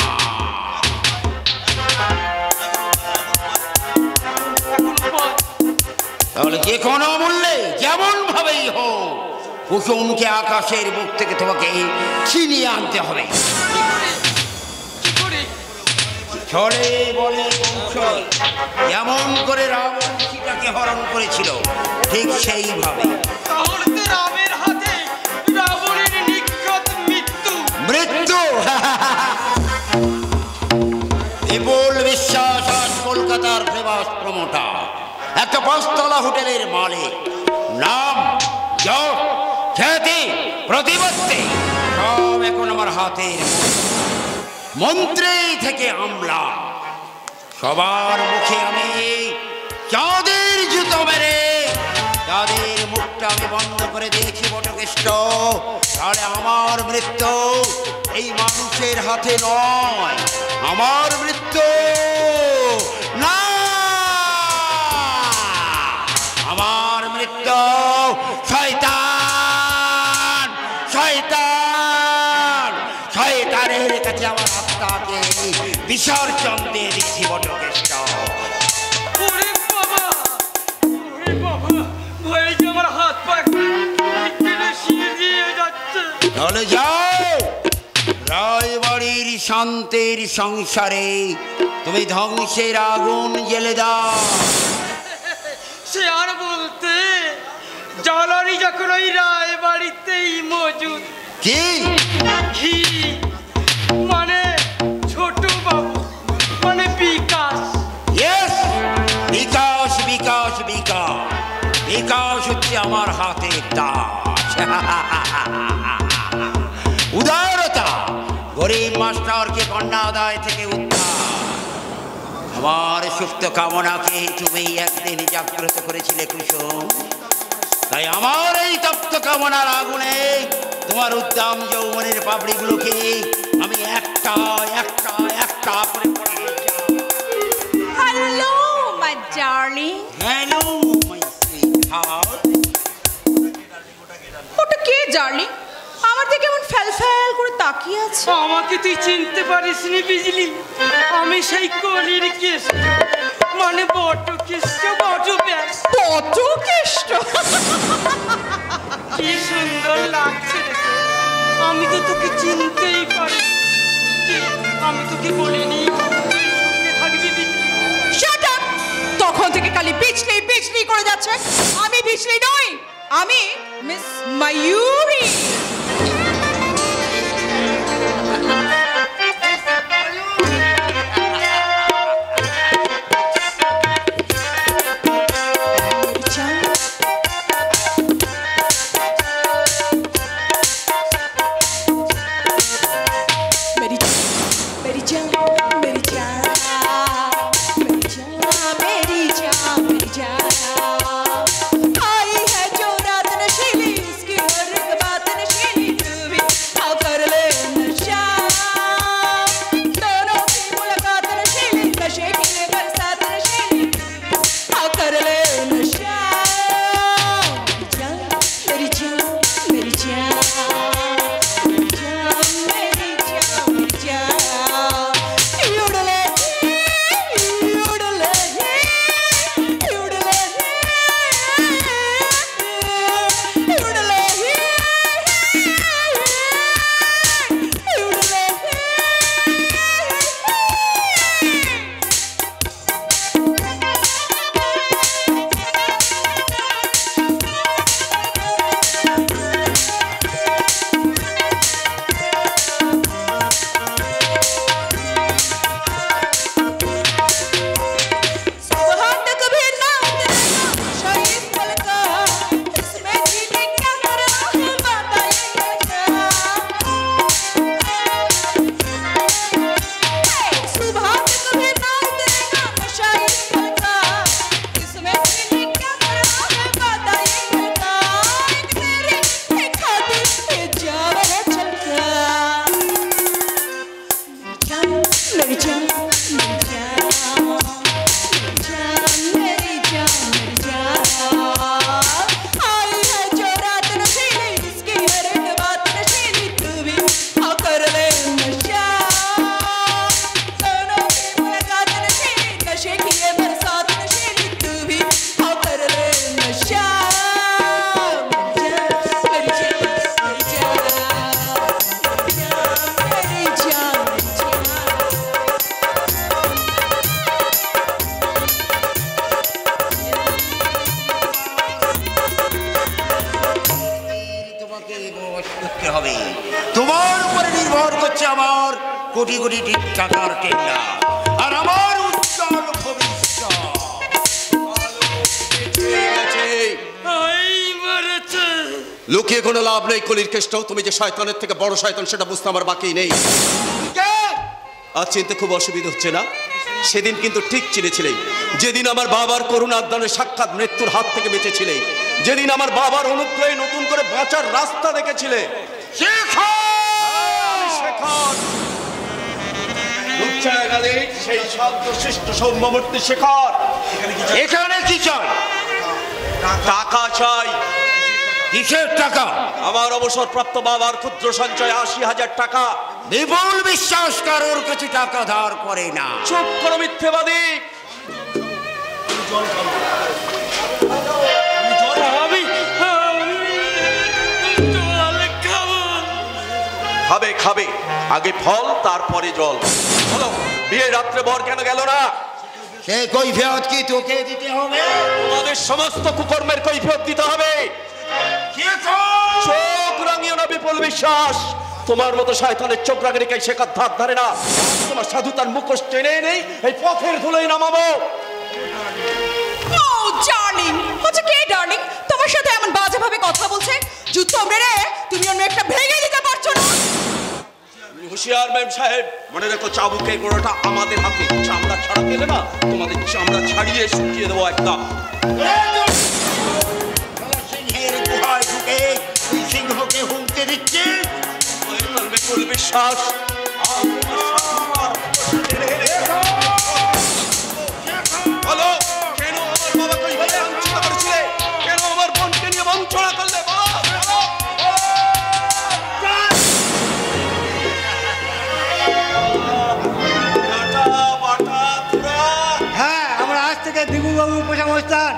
Speaker 3: তাহলে যে কোনো মূল্যে যেমন ভাবেই হোক কুসুমকে আকাশের বুক থেকে তোমাকে ছিনিয়ে আনতে হবে। ছলে বলে কৌশল, যেমন করে রাবণ সীতাকে হরণ করেছিল ঠিক সেইভাবে।
Speaker 1: রামের হাতে রাবণের নিক্ষত মৃত্যু।
Speaker 3: মৃত্যু বিপুল বিশ্বাস আজ কলকাতার ফেমাস প্রমোটার, একটা পাঁচতলা হোটেলের মালিক, নাম যশ খ্যাতি প্রতিপত্তি সব এখন আমার হাতের মন্ত্রী থেকে আমলা। সবার মুখে আমি চাঁদের জুতো মেরে তাদের মুখটা আমি বন্ধ করে দিয়েছি বটকেষ্ট। তাহলে আমার মৃত্যু এই মানুষের হাতে নয়, আমার মৃত্যু না, আমার মৃত্যু শয়তান, শয়তান, শয়তানের গেছে আমার আত্মাকে বিসর্জন দিয়ে দিচ্ছি বটকেষ্ট। চলে যাও রায়বাড়ির শান্তির সংসারে, তুমি ধ্বংসের আগুন জ্বেলে দাও।
Speaker 1: সে আর বলতে জ্বালানি যখন ওই রায়বাড়িতেই মজুদ।
Speaker 3: কি
Speaker 1: মানে ছোট বাবু মানে বিকাশ।
Speaker 3: ইয়েস, বিকাশ বিকাশ বিকাশ বিকাশ হচ্ছে আমার হাতের তাজ। উদারতা, গরিব মাস্টারকে কন্যা আদায় থেকে উদ্ধার। আমার সুপ্ত কামনাকে তুমি একদিন জাগ্রত করেছিলে কুসুম, তাই আমার এই তপ্ত কামনার আগুনে তোমার উদ্দাম যৌবনের পাপড়িগুলোকে আমি একটা একটা একটা করে পড়িয়ে যাই।
Speaker 5: Hello my darling.
Speaker 3: Hello my sweetheart.
Speaker 5: ওটা কে ডার্লিং? আমার দিকে কেমন ফ্যাল করে তাকিয়ে আছে।
Speaker 1: আমাকে তুই চিনতে পারিসনি বিজলি? আমি সেই কলির কেষ্ট, মানে বটকেষ্ট,
Speaker 5: বটকেষ্ট।
Speaker 1: কি সুন্দর লাগছে দেখে। আমি তো তোকে চিনতেই পারি। আমি তোকে বলিনি সঙ্গে থাকবি বিজলি?
Speaker 5: Shut up! তখন থেকে খালি বিজলি বিজলি করে যাচ্ছে। আমি বিজলি নই, আমি মিস ময়ূরী।
Speaker 3: কোটি কোটি টাকার টেন্ডার আর আমার উজ্জ্বল ভবিষ্যৎ।
Speaker 7: লুকিয়ে কোনো লাভ নেই কলির কেষ্ট। তুমি যে শয়তানের থেকে বড় শয়তান সেটা বুঝতে আমার বাকি নেই। আজ চিনতে খুব অসুবিধা হচ্ছে না? সেদিন কিন্তু ঠিক চিনেছিলে, যেদিন আমার বাবার করুণার দানে সাক্ষাৎ মৃত্যুর হাত থেকে বেঁচেছিলে, যেদিন আমার বাবার অনুগ্রহে নতুন করে বাঁচার রাস্তা দেখেছিলে। সেই শান্তশিষ্ট সৌম্যমূর্তি শেখর
Speaker 3: এখানে কি চাই?
Speaker 7: টাকা চাই।
Speaker 3: কিসের টাকা?
Speaker 7: আমার অবসরপ্রাপ্ত বাবার ক্ষুদ্র সঞ্চয় ৮০,০০০ টাকা।
Speaker 3: বিপুল বিশ্বাস কারোর কাছে টাকা ধার করে না।
Speaker 7: চুপ করো মিথ্যেবাদী। খাবে খাবে, আগে ফল তারপরে জল। বলো, বিয়ে রাত্রে বর কেন গেল না?
Speaker 3: সে কৈফিয়ত কি তোকে দিতে হবে?
Speaker 7: তোমাদের সমস্ত কুকর্মের কৈফিয়ত দিতে হবে। চোখ রাঙিও না বিপুল বিশ্বাস। তোমার মতো শয়তানের চোখ রাঙিয়ে রেখে শেখার ধার ধারে না। তোমার সাধুতার মুখোশ টেনে নেই এই পথের ধুলোয় নামাবো।
Speaker 5: ও ডার্লিং, হচ্ছে কে ডার্লিং? তোমার সাথে এমন বাজে ভাবে কথা বলছে, যুদ্ধ মেরে তুমি অন্য একটা ভেঙে দিতে পারছো না।
Speaker 7: হুশিয়ার মেম সাহেব, মনে রেখো চাবুকের গোড়াটা আমাদের হাতে। চামড়া ছাড়া পেলে না, তোমাদের চামড়া ছাড়িয়ে শুকিয়ে দেবো একদম।
Speaker 3: সিংহের গুহায় ঢুকে তুই সিংহকে হুমকে দিচ্ছিস?
Speaker 7: বিপুল বিশ্বাস, বলো কেন আমার বাবাকে এইভাবে লাঞ্ছিত করেছিলে? কেন আমার বোনকে নিয়ে বঞ্চনা করলে?
Speaker 2: হ্যাঁ, আমরা আজ থেকে বিপুলবাবু উপসংস্থান।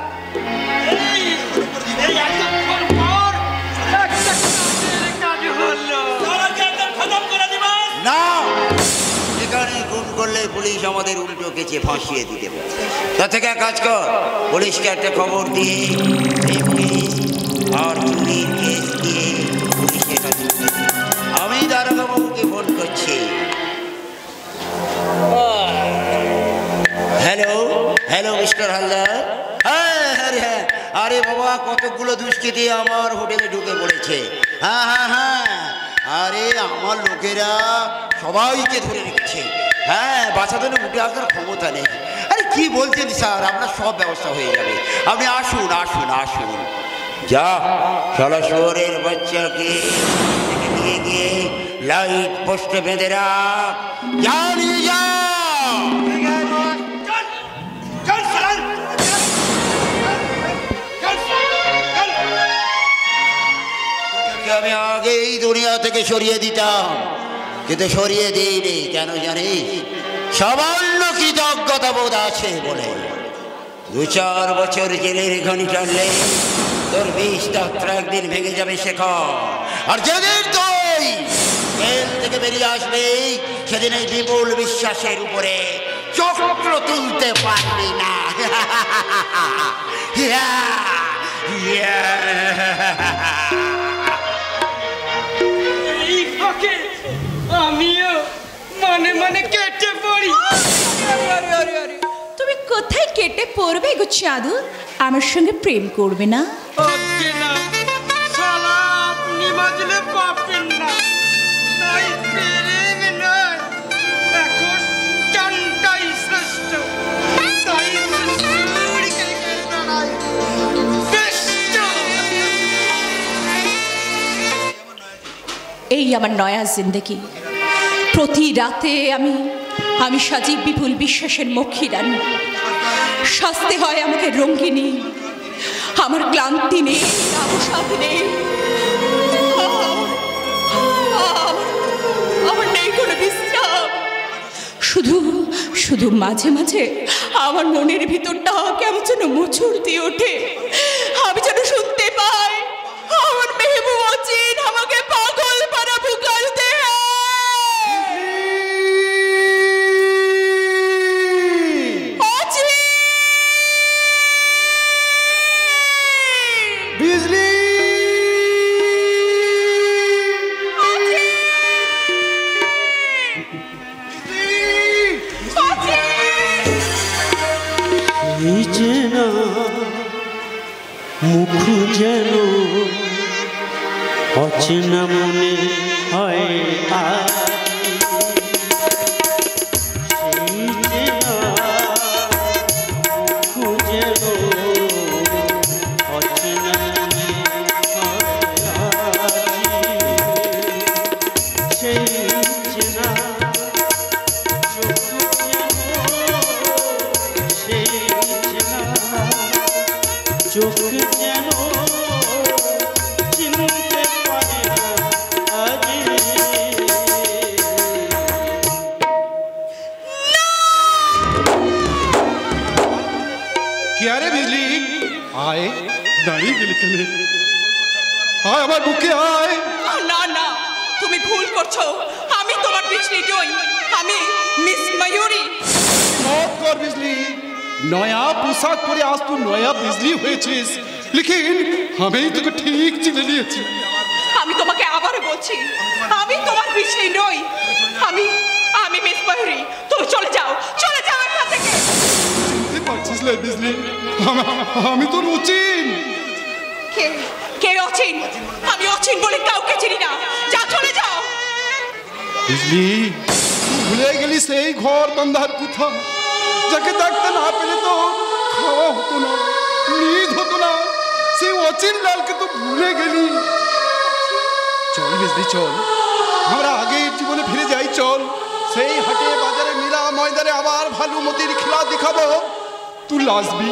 Speaker 3: না, এখানে খুন করলে পুলিশ আমাদের উল্টো কেচে ফাঁসিয়ে দিতে পারে। তা থেকে এক কাজ কর, পুলিশকে একটা খবর দিয়ে আর চুরির কেস দিয়ে পুলিশের কাছে আমি দারোগা বাবুকে ফোন করছি। Hello hello mister Haldar. হ্যাঁ হ্যাঁ হ্যাঁ, আরে বাবা, কতগুলো দুষ্কৃতী আমার হোটেলে ঢুকে পড়েছে। হ্যাঁ হ্যাঁ হ্যাঁ, আরে আমার লোকেরা সবাইকে ধরে রেখেছে। হ্যাঁ, বাঁচাতে উঠে আসার ক্ষমতা নেই। আরে কি বলছেন স্যার, আপনার সব ব্যবস্থা হয়ে যাবে। আপনি আসুন আসুন আসুন। যা শালা শহরের বাচ্চাকে নিয়ে গিয়ে লাইট পোস্টে বেঁধে রাখ। যা নিয়ে যা। আমি আগেই দুনিয়া থেকে সরিয়ে দিতাম, কিন্তু সরিয়ে দিইনি। কেন জানিস? সামান্য কৃতজ্ঞতা বোধ আছে বলে। 2-4 বছর জেলের ঘনি টানলে তোর বিষ যাত্রা একদিন ভেঙে যাবে শেখর। আর যেদিন তুই জেল থেকে বেরিয়ে আসবি, সেদিন এই বিপুল বিশ্বাসের উপরে চক্র তুলতে পারবি না।
Speaker 10: আমিও মনে মনে কেটে পড়ি।
Speaker 5: তুমি কোথায় কেটে পড়বে গো চাঁদু? আমার সঙ্গে প্রেম করবে না?
Speaker 1: আপনি বাজলে পাবেন না, তাই প্রেম নয়, এখন চানটাই শ্রেষ্ঠ। তাই
Speaker 5: এই আমার নয়া জিন্দেগি। প্রতি রাতে আমি সাজি বিপুল বিশ্বাসের মক্ষী রানী। সাজতে হয় আমাকে রঙ্গিনী। আমার ক্লান্তি নেই, অবসাদ নেই, আমার নেই কোনো বিশ্রাম। শুধু মাঝে মাঝে আমার মনের ভিতরটা কেমন যেন মোচড় দিয়ে ওঠে। আমি যেন শুনতে পাই আমার মেহবুব অচিন আমাকে পাগল পারা পুকারতে।
Speaker 2: বিজলি
Speaker 8: মুখ যেন অচেনা মনে হয় চোখ যেন চিনতে পারে না আজ
Speaker 11: আয়, দাঁড়িয়ে গেলি কেন? আয় আমার বুকে আয়।
Speaker 10: না না, তুমি ভুল করছো। আমি তোমার বিজলি নই, আমি মিস ময়ূরী।
Speaker 11: मौत कर बिजली, नया पोशाक परे आज तू नया बिजली হয়েছিস, लेकिन हमें तो ठीक চিনে নিয়েছি।
Speaker 10: আমি তোমাকে আবার বলছি, আমি তোমার বিজলি নই, আমি আমি মিস ময়ূরী। তুমি চলে যাও এখান থেকে।
Speaker 11: চিনতে পারছিস না বিজলি? আমি তো অচিন।
Speaker 10: কে অচিন? আমি অচিন বলে কাউকে চিনি না। যা, চলে যাও।
Speaker 11: বিজলি, ভুলে গেলি সেই ঘর বন্ধার কথা, যাকে দেখতে না পেলে তো খাওয়া হতো না, নিদ হতো না। সেই অচিন লালকে তো ভুলে গেলি। চল বিজলি চল, আমরা আগের জীবনে ফিরে যাই। চল, সেই হাটে বাজারে মেলা ময়দানে আবার ভালুমতির খেলা দেখাবো। তুই নাচবি,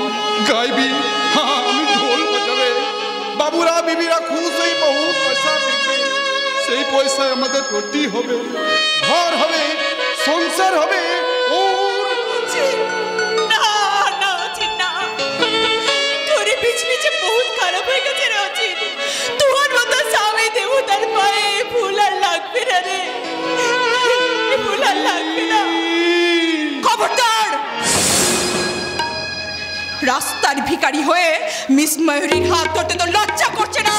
Speaker 11: গাইবি, আমি ঢোল বাজাবে, বাবুরা বিবিরা খুশ হয়ে বহুত পয়সা দেখবে। সেই পয়সায় আমাদের রুটি হবে, ঘর হবে, সংসার হবে।
Speaker 10: বিজলি যে বহুত খারাপ হয়ে গেছে রে অচিন। তোমার মতো স্বামী দেবতার পায়ে ফুল আর লাগবে না রে, ফুল আর লাগবে না। খবরদার! রাস্তার ভিখারি হয়ে মিস ময়ূরীর হাত ধরতে তো লজ্জা করছে না?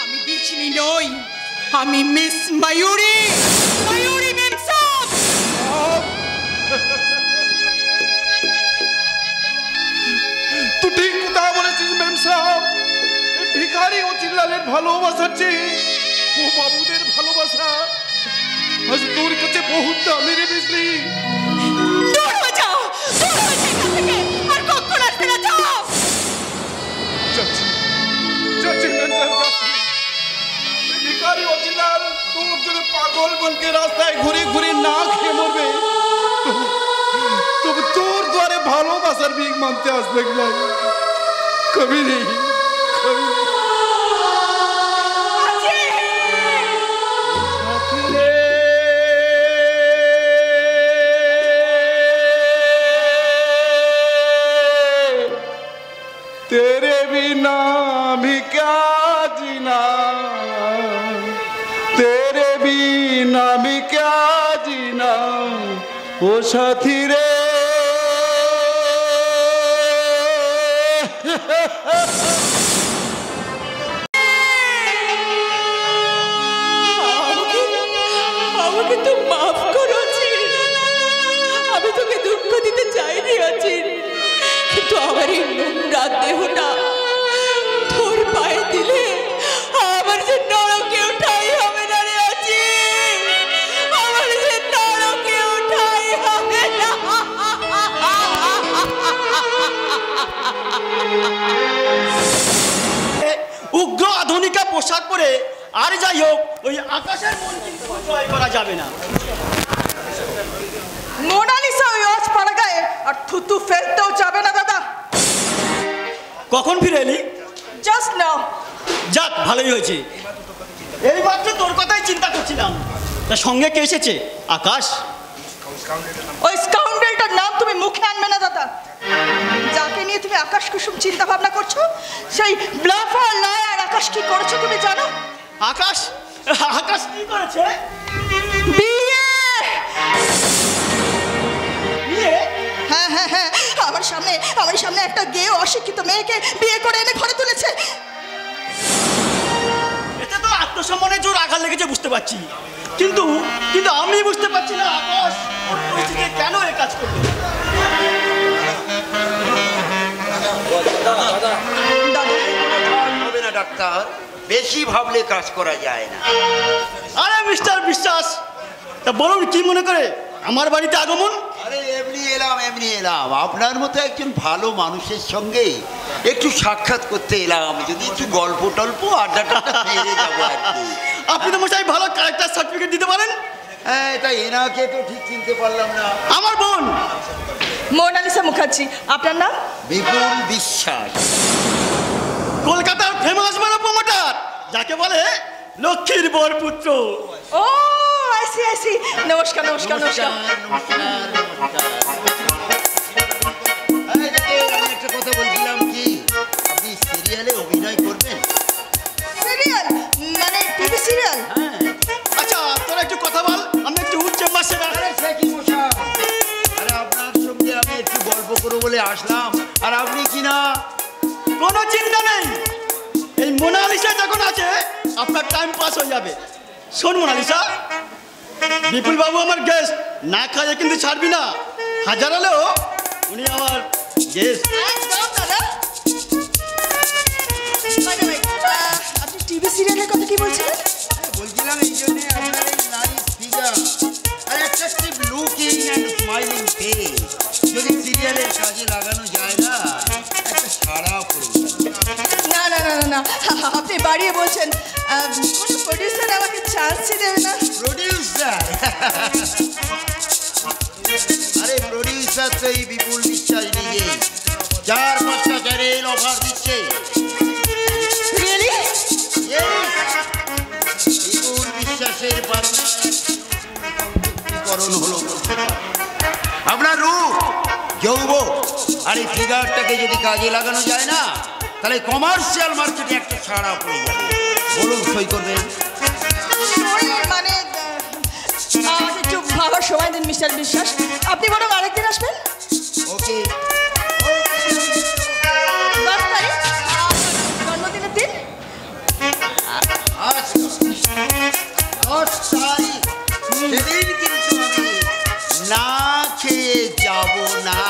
Speaker 10: আমি বিজলি নই, আমি মিস ময়ূরী, ময়ূরী মেমসাব।
Speaker 11: তুই ঠিক কথা বলেছিস মেম সাহেব। ভিখারি ও চিল্লালের ভালোবাসার চেয়ে ও বাবুদের ভালোবাসা আজ তোর কাছে বহুত দামি রে বিজলি।
Speaker 10: দূর হয়ে যাও, দূর হয়ে যাও এখান থেকে, আর কখনো আসবে না। যাও।
Speaker 11: যাচ্ছি মেম সাহেব, যাচ্ছি। ভিখারি ও চিল্লাল তোর জন্য পাগল বনকে রাস্তায় ঘুরে ঘুরে না খেয়ে মরবে, তবে তোর দ্বারে ভালোবাসার ভিক মানতে আসবে না। কবি নেই, কবি নেই। तेरे बिना भी क्या जीना, तेरे बिना भी क्या जीना ओ साथी रे।
Speaker 10: আমাকে তো মাফ করো অচিন, আমি তোকে দুঃখ দিতে চাইনি অচিন, কিন্তু আমার এই নোংরা দেহটা তোর পায়ে দিলে আমার যে নরকে ওঠাই হবে না রে অচিন, আমার যে নরকে ওঠাই হবে না।
Speaker 2: উগ্র আধুনিকা পোশাক পরে আর যাই হোক ওই আকাশের মন কিন্তু জয় করা যাবে না।
Speaker 5: মোনালিসা ওই অজ পাড়া গায়ে আর থুতু ফেলতেও যাবে না দাদা।
Speaker 2: কখন ফিরে এলি?
Speaker 5: Just now.
Speaker 2: যাক, ভালোই হয়েছে। এই মাত্র তোর কথাই চিন্তা করছিলাম। তার সঙ্গে কে এসেছে? আকাশ?
Speaker 5: ওই স্কাউন্ডেলটার নাম তুমি মুখে আনবে না দাদা। যাকে নিয়ে তুমি আকাশ কুসুম চিন্তা ভাবনা করছো, সেই ব্লাফার লায়ার আকাশ কি করেছো তুমি জানো?
Speaker 2: আকাশ? আকাশ কি করেছে?
Speaker 5: বিয়ে।
Speaker 2: বিয়ে?
Speaker 5: হ্যাঁ হ্যাঁ হ্যাঁ, আমার সামনে একটা গেয়ে অশিক্ষিত মেয়েকে বিয়ে করে এনে ঘরে তুলেছে।
Speaker 2: এতে তো আত্মসম্মানে জোর আঘাত লেগেছে বুঝতে পারছি, কিন্তু আমি বুঝতে পারছি না আকাশ ওর পরিস্থিতি কেন এই কাজ করলো।
Speaker 3: হবে না ডাক্তার, বেশি ভাবলে কাজ করা যায় না।
Speaker 2: আরে মিস্টার বিশ্বাস, তা বলুন কি মনে করে আমার বাড়িতে আগমন?
Speaker 3: আরে এমনি এলাম আপনার মতো একজন ভালো মানুষের সঙ্গে একটু সাক্ষাৎ করতে এলাম, যদি একটু গল্প টল্প আড্ডাটা ফিরে যাবো আর কি।
Speaker 2: আপনি তো মশাই ভালো ক্যারেক্টার সার্টিফিকেট দিতে পারেন।
Speaker 3: হ্যাঁ, এটা এনাকে তো ঠিক চিনতে পারলাম না।
Speaker 2: আমার বোন
Speaker 5: মোনালিসা মুখার্জি। আপনার নাম?
Speaker 3: বিপুল বিশ্বাস।
Speaker 2: কলকাতার ফেমাস বড় প্রমোটার, যাকে বলে লক্ষ্মীর বর পুত্র।
Speaker 5: ও আইসি। নমস্কার।
Speaker 3: কথা বলছিলাম কি আপনি সিরিয়ালে অভিনয় করবেন?
Speaker 5: সিরিয়াল মানে টিভি সিরিয়াল?
Speaker 2: আচ্ছা তোরা একটু কথা বল, আমি একটু উচ্চ মাসে
Speaker 3: আরে আপনার সঙ্গে আমি একটু গল্প করবো বলে আসলাম, আর আপনি কি না?
Speaker 2: কোনো চিন্তা নেই, এই মোনালিসা যখন আছে আপনার টাইম পাস হয়ে যাবে। শোন মোনালিসা, বিপুল বাবু আমার গেস্ট, না খাইয়ে কিন্তু ছাড়বি না। হাজার হলেও উনি আমার গেস্ট।
Speaker 5: আপনি টিভি সিরিয়ালের কথা কি বলছিলেন?
Speaker 3: বলছিলাম এই জন্যে আপনার এই নাইস ফিগার আর attractive looking and smiling face যদি সিরিয়ালের কাজে লাগানো যায় না, একটা সারা পড়বে।
Speaker 5: না না না না, আপনি বাড়িয়ে বলছেন। কোনো প্রডিউসার আমাকে চান্সই দেবে না?
Speaker 3: প্রডিউসার? আরে প্রডিউসার তো এই বিপুল বিশ্বাস নিজে 4-5টা চ্যানেল অফার দিচ্ছে।
Speaker 5: রিয়েলি?
Speaker 3: বিপুল বিশ্বাসের করণ হলো আপনার রূপ, যৌবন আর এই ফিগারটাকে যদি কাজে লাগানো যায় না, তাহলে কমার্শিয়াল মার্কেটে একটা ছাড়া পড়ে যাবে। বলুন সই করবেন?
Speaker 5: মানে আমাকে একটু ভাবার সময় দিন মিস্টার বিশ্বাস, আপনি বরং আরেকদিন আসবেন।
Speaker 3: ওকে।
Speaker 5: 10 তারিখ জন্মদিনের দিন।
Speaker 3: 10 তারিখ সেদিন কিন্তু আমি না খেয়ে যাব না।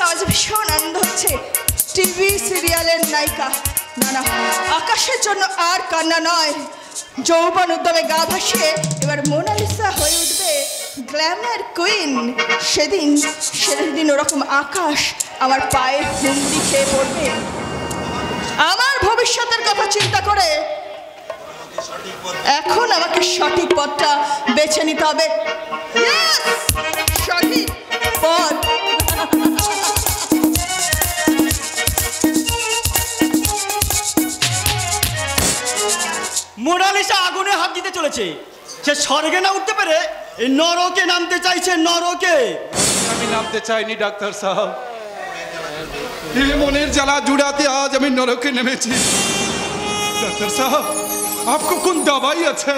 Speaker 5: আজ ভীষণ আনন্দ হচ্ছে। টিভি সিরিয়ালের নায়িকা, না না, আকাশের জন্য আর কান্না নয়। যৌবন উদ্যমে গা ভাসিয়ে এবার মোনালিসা হয়ে উঠবে গ্ল্যামার কুইন। সেদিন ওরকম আকাশ আমার পায়ে হুমড়ি খেয়ে পড়বে। আমার ভবিষ্যতের কথা চিন্তা করে এখন আমাকে সঠিক পথটা বেছে নিতে হবে। সঠিক পথ।
Speaker 2: মোনালিসা আগুনে হাত দিতে চলেছে। সে স্বর্গে না উঠতে পেরে এই নরকে নামতে চাইছে। নরকে
Speaker 11: আমি নামতে চাইনি ডাক্তার সাহেব, এই মনের জ্বালা জুড়াতে আজ আমি নরকে নেমেছি। ডাক্তার সাহেব, आपको কোন দवाई আছে?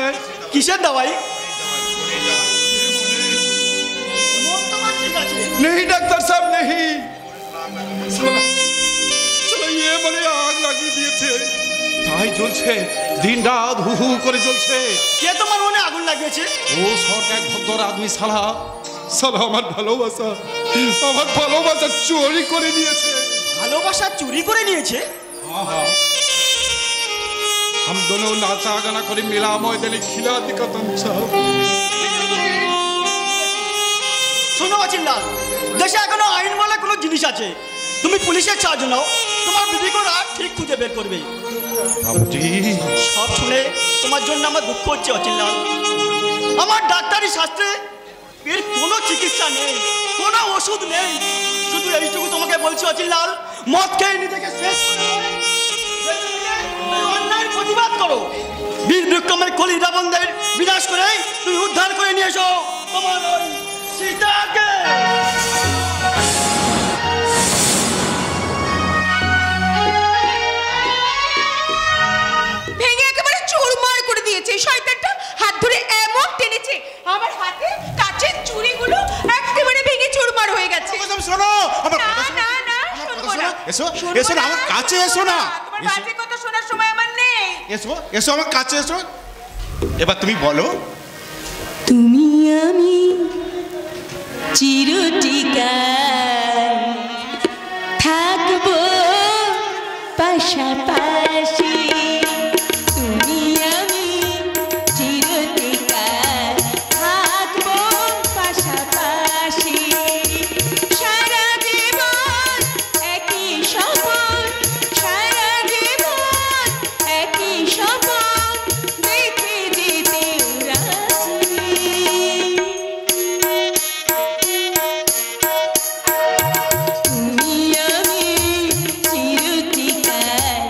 Speaker 2: কিসের দवाई?
Speaker 11: नहीं डॉक्टर साहब नहीं, ये মনে আগ লাগিয়ে দিয়েছে, তাই জ্বলছে, দিন রাত হু হু করে জ্বলছে।
Speaker 2: কে তোমার মনে আগুন লাগিয়েছে?
Speaker 11: ও সব এক ভদ্র আদমি সালা আমার ভালোবাসা চুরি করে নিয়েছে।
Speaker 2: ভালোবাসা চুরি করে নিয়েছে?
Speaker 11: हम दोनों नाचा गाना করে মেলা ময়দানে খিলা দিকতম সব।
Speaker 2: শোনো অচিল্লাল, দেশে এখনো আইন বলে কোনো জিনিস আছে। তুমি পুলিশের সাহায্য নাও, তোমার বিবেকরা ঠিক খুঁজে বের করবে।
Speaker 11: বাবুজি,
Speaker 2: সব শুনে তোমার জন্য আমার দুঃখ হচ্ছে অচিল্লাল। আমার ডাক্তারি শাস্ত্রে এর কোনো চিকিৎসা নেই, কোনো ওষুধ নেই। শুধু এইটুকু তোমাকে বলছি অচিল্লাল, মদ খেয়ে নিজেকে শেষ করে অন্যায় প্রতিবাদ করো। বীর বিক্রমের কলি রাবণদের বিনাশ করে তুমি উদ্ধার করে নিয়ে এসো তোমার ওই সীতাকে।
Speaker 10: ভেঙে একেবারে চুরমার করে দিয়েছে শয়তানটা। হাত ধরে এমন টেনেছে আমার হাতে কাচের চুড়িগুলো একেবারে ভেঙে চুরমার হয়ে গেছে।
Speaker 6: শোনো আমার
Speaker 10: না
Speaker 6: কথা শোনো।
Speaker 10: না না, শুনবো না।
Speaker 6: এসো
Speaker 10: শুনবো
Speaker 6: এসো না,
Speaker 10: না।
Speaker 6: আমার কাছে এসো না।
Speaker 10: তোমার বাজে কথা শোনার সময় আমার নেই।
Speaker 6: এসো এসো আমার কাছে এসো। এবার তুমি বলো।
Speaker 10: তুমি আমি চিরটিকায় থাকবো পাশাপাশি। তুমি আমি চিরটিকায় থাকবো পাশাপাশি। সারা জীবন একই সপন, সারা জীবন একই সপন দেখে যেতে রাজি। তুমি আমি চিরটিকায়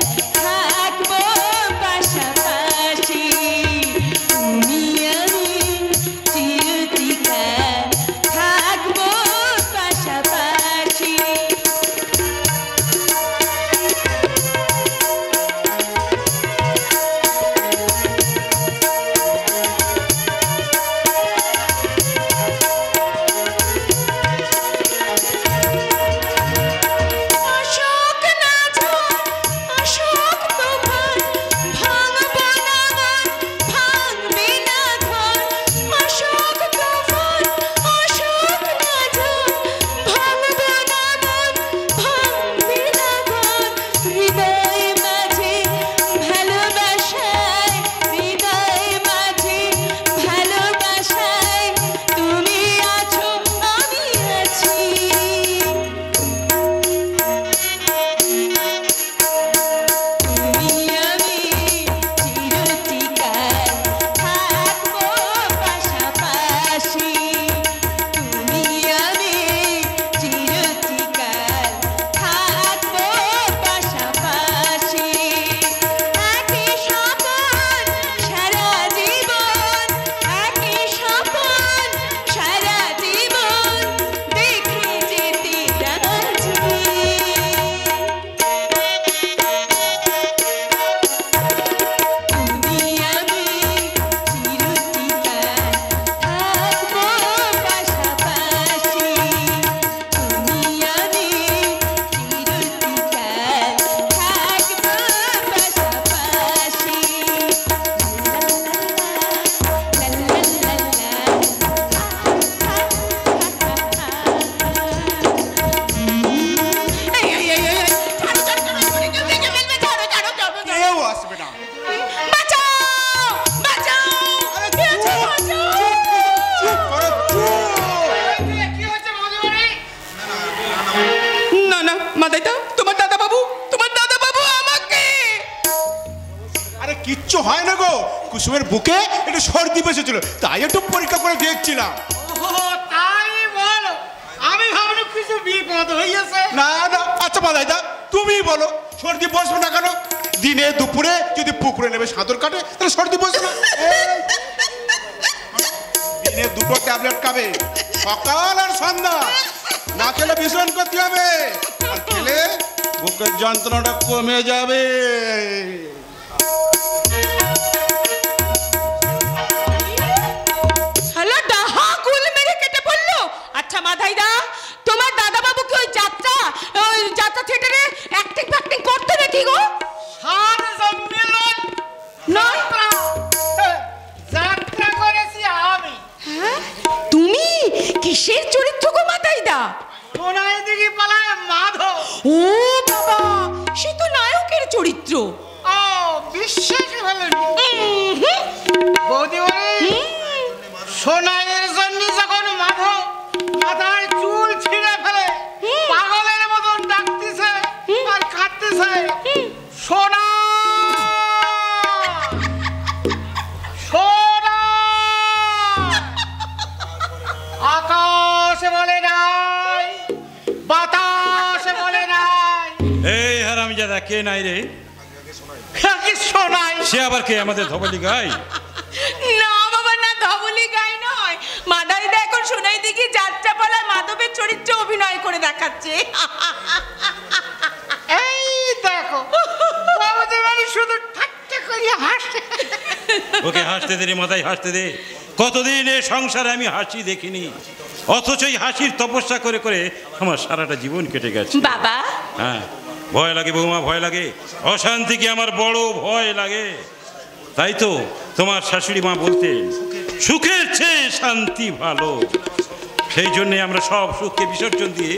Speaker 10: মাদাইদা, তোমার দাদা বাবু আমাকে।
Speaker 6: আরে কিচ্ছু হয় না গো, কুসুমের বুকে একটু সর্দি বসেছিল, তাই একটু পরীক্ষা করে দেখছিলাম।
Speaker 1: তাই বলো, আমি ভাবলাম কিছু বিপদ হইয়াছে।
Speaker 6: না না, আচ্ছা মাদাইদা তুমি বলো, সর্দি বসবে না কেন? দিনে দুপুরে যদি পুকুরে নেবে সাঁতার কাটে তাহলে সর্দি বসবে না। দিনে 2টো ট্যাবলেট খাবে, সকাল আর সন্ধ্যা। না খেলে বিশ্রাম করতে হবে, আর খেলে বুকের যন্ত্রণাটা কমে যাবে।
Speaker 10: হ্যালো, ডাহা কুল মেরে কেটে পড়লো। আচ্ছা মাদাইদা, তোমার দাদা বাবু কি ওই যাত্রা থিয়েটারে অ্যাক্টিং ফ্যাক্টিং করতে নাকি গো?
Speaker 1: সার সম্মেলন যাত্রা করেছি আমি।
Speaker 10: হ্যাঁ, তুমি কিসের চরিত্র গো মাদাইদা?
Speaker 1: সোনাই দিকে পালায় মাধব।
Speaker 10: ও বাবা, সে তো নায়কের চরিত্র।
Speaker 1: ও বিশ্বাস হলেন বৌদি বলে, সোনাইয়ের জন্য যখন মাধব মাথায় চুল ছিঁড়ে ফেলে পাগলের মতন ডাকতেছে আর কাঁদতেছে, সোনা সোনা, আকাশ বলে নাই, বাতাস বলে নাই।
Speaker 4: এই হারামজাদা, কে নাই রে?
Speaker 1: কি সোনাই?
Speaker 4: সে আবার কে? আমাদের ধবলি গাই?
Speaker 10: না বাবা না, ধবলি গাই নয়। মাদাইদা এখন সোনাই দিকে যাত্রা পালায় মাধবের চরিত্রে অভিনয় করে দেখাচ্ছে।
Speaker 1: এই দেখো বাবুদের বাড়ি শুধু ঠাট্টা করিয়া হাসে।
Speaker 4: ওকে হাসতে দে রে মাথায়, হাসতে দে। কতদিন এ সংসারে আমি হাসি দেখিনি, অথচ এই হাসির তপস্যা করে করে আমার সারাটা জীবন কেটে গেছে।
Speaker 10: বাবা,
Speaker 4: হ্যাঁ, ভয় লাগে বৌমা, ভয় লাগে। অশান্তিকে আমার বড় ভয় লাগে। তাই তো তোমার শাশুড়ি মা বলতেন, সুখের চেয়ে শান্তি ভালো। সেই জন্যে আমরা সব সুখকে বিসর্জন দিয়ে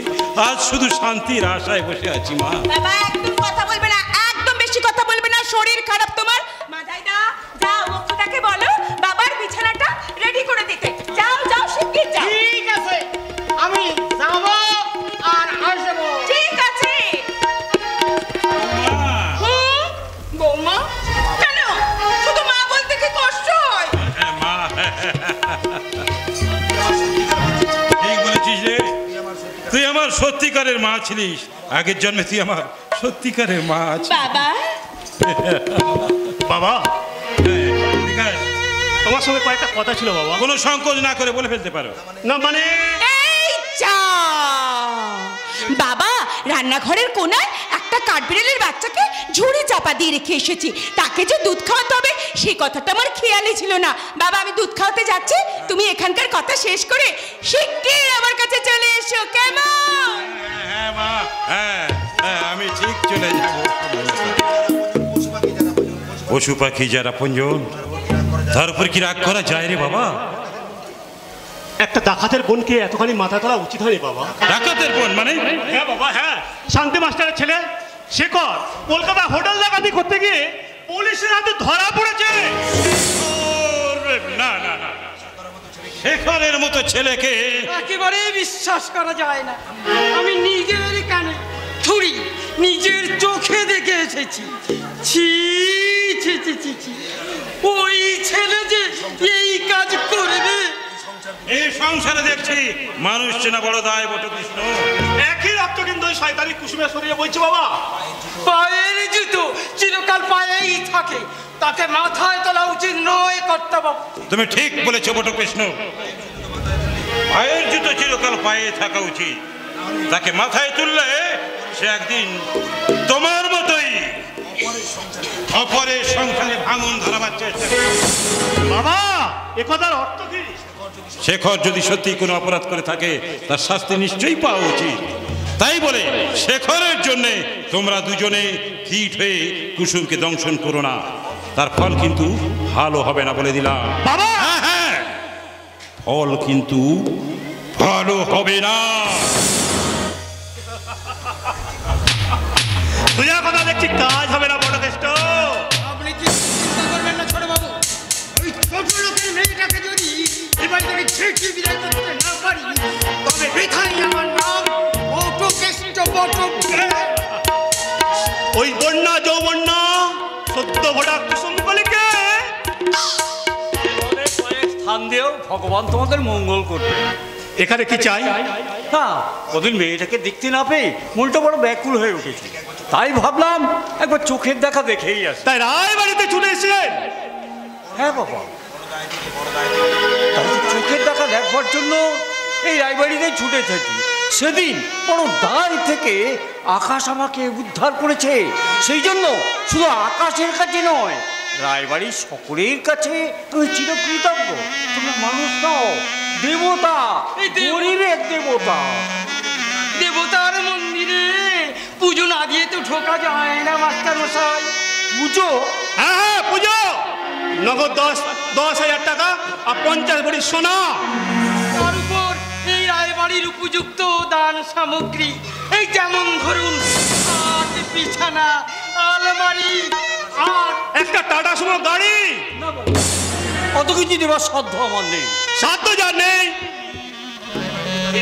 Speaker 4: আজ শুধু শান্তির আশায় বসে আছি। মা,
Speaker 10: বাবা একদম কথা বলবে না, একদম বেশি কথা বলবে না, শরীর খারাপ তোমার। মাদাইদা, যাও মুখটাকে বলো বাবার বিছানাটা রেডি করে দিতে। যাও যাও, শিগগির যাও।
Speaker 1: ঠিক আছে, আমি যাব আর আসবো।
Speaker 10: ঠিক আছে। বৌমা, কেন শুধু মা বলতে কি কষ্ট হয়?
Speaker 4: মা ঠিক বলেছিস রে, তুই আমার সত্যিকারের মা ছিলিস। আগের জন্মে তুই আমার সত্যিকারের মা আছিস।
Speaker 10: বাবা,
Speaker 9: বাবা
Speaker 4: ঠিক আছে,
Speaker 9: তোমার সঙ্গে কয়েকটা কথা ছিল বাবা।
Speaker 4: কোনো সংকোচ না করে বলে ফেলতে পারো।
Speaker 9: না মানে
Speaker 10: এই চা বাবা, রান্নাঘরের কোনায় একটা কাঠবিড়ালের বাচ্চাকে ঝুড়ি চাপা দিয়ে রেখে এসেছি। তাকে যে দুধ খাওয়াতে হবে সেই কথাটা আমার খেয়ালে ছিল না। বাবা, আমি দুধ খাওয়াতে যাচ্ছি, তুমি এখানকার কথা শেষ করে শিগগির আমার কাছে চলে এসো, কেমন?
Speaker 4: হ্যাঁ মা, হ্যাঁ হ্যাঁ, আমি ঠিক চলে যাব। পশু পাখি যারা আপনজন, তার উপর কি রাগ করা যায় রে বাবা?
Speaker 9: একটা ডাকাতের বোনকে এতখানি মাথা তোলা উচিত হয়নি বাবা।
Speaker 4: ডাকাতের বোন মানে?
Speaker 9: হ্যাঁ বাবা, হ্যাঁ। শান্তি মাস্টারের ছেলে শেখর কলকাতা হোটেল ডাকাতি করতে গিয়ে পুলিশের হাতে ধরা পড়েছে।
Speaker 4: না না না, শেখরের মতো ছেলেকে
Speaker 1: একেবারে বিশ্বাস করা যায় না। আমি নিজের কানে ছুরি নিজের চোখে দেখে এসেছি। ছি ছি ছি ছি ছি, ওই ছেলে যে এই কাজ করবে।
Speaker 4: এই সংসারে দেখছি মানুষ চেনা বড় দায় বটে কৃষ্ণ।
Speaker 9: একই রক্ত কিন্তু ওই শয়তানি কুসুমের শরীরে বইছে বাবা।
Speaker 1: পায়ের জুতো চিরকাল পায়েই থাকে, তাকে মাথায় তোলা উচিত নয় কর্তব্য।
Speaker 4: তুমি ঠিক বলেছো বটে কৃষ্ণ, পায়ের জুতো চিরকাল পায়ে থাকা উচিত। তাকে মাথায় তুললে সে একদিন তোমার মতোই অপরের সংসারে ভাঙন ধরাবার চেষ্টা করবে।
Speaker 9: বাবা, এ কথার অর্থ কি?
Speaker 4: শেখর যদি সত্যি কোনো অপরাধ করে থাকে তার শাস্তি নিশ্চয়ই পাওয়া উচিত। তাই বলে শেখরের জন্য তোমরা দুজনে হিট হয়ে কুসুমকে দংশন করো না, তার ফল কিন্তু ভালো হবে না বলে দিলাম।
Speaker 9: বাবা,
Speaker 4: হ্যাঁ হ্যাঁ, ফল কিন্তু ভালো হবে না।
Speaker 9: তুইয়া কথা দেখছি কাজ হবে না বড় কেষ্ট।
Speaker 1: আপনি কি চিন্তা করবেন না ছোট বাবু? ওই ছোট লোকের মেয়েটাকে যদি এবার থেকে ছেড়ে বিদায় করতে না পারি, তবে বৃথাই আমার নাম বটকেষ্ট বটক।
Speaker 9: ওই বন্যা যৌবন্যা সদ্য ভোটা কুসুম কলিকে
Speaker 12: কয়েক স্থান দিয়েও ভগবান তোমাদের মঙ্গল করবে।
Speaker 9: এখানে কি চাই?
Speaker 12: হ্যাঁ, ওদিন মেয়েটাকে দেখতে না পেয়ে মনটা বড় ব্যাকুল হয়ে উঠেছে, তাই ভাবলাম একবার চোখের দেখা দেখেই আসি।
Speaker 9: তাই রায় বাড়িতে ছুটে এসেছিলেন?
Speaker 12: হ্যাঁ বাবা, তাই চোখের দেখা দেখবার জন্য এই রায়বাড়িতেই ছুটে থাকি। সেদিন বড় দায় থেকে আকাশ আমাকে উদ্ধার করেছে, সেই জন্য শুধু আকাশের কাছে নয়, রায়বাড়ির সকলের কাছে তুমি চিরকৃতজ্ঞ। তুমি মানুষ নাও, দেবতা, গরিবের দেবতা।
Speaker 1: দেবতার মন্দিরে পুজো না দিয়ে তো ঢোকা যায় না মাস্টার মশাই।
Speaker 12: পুজো?
Speaker 9: হ্যাঁ হ্যাঁ, পুজো। নগদ 10,000 টাকা আর 50 ভরি সোনা।
Speaker 1: তার উপর এই রায়বাড়ির উপযুক্ত দান সামগ্রী, এই যেমন ধরুন খাট, বিছানা, আলমারি আর
Speaker 9: একটা টাটা সুমো গাড়ি।
Speaker 12: অত কিছু দেবার সাধ্য আমার নেই।
Speaker 9: সাধ্য যার নেই,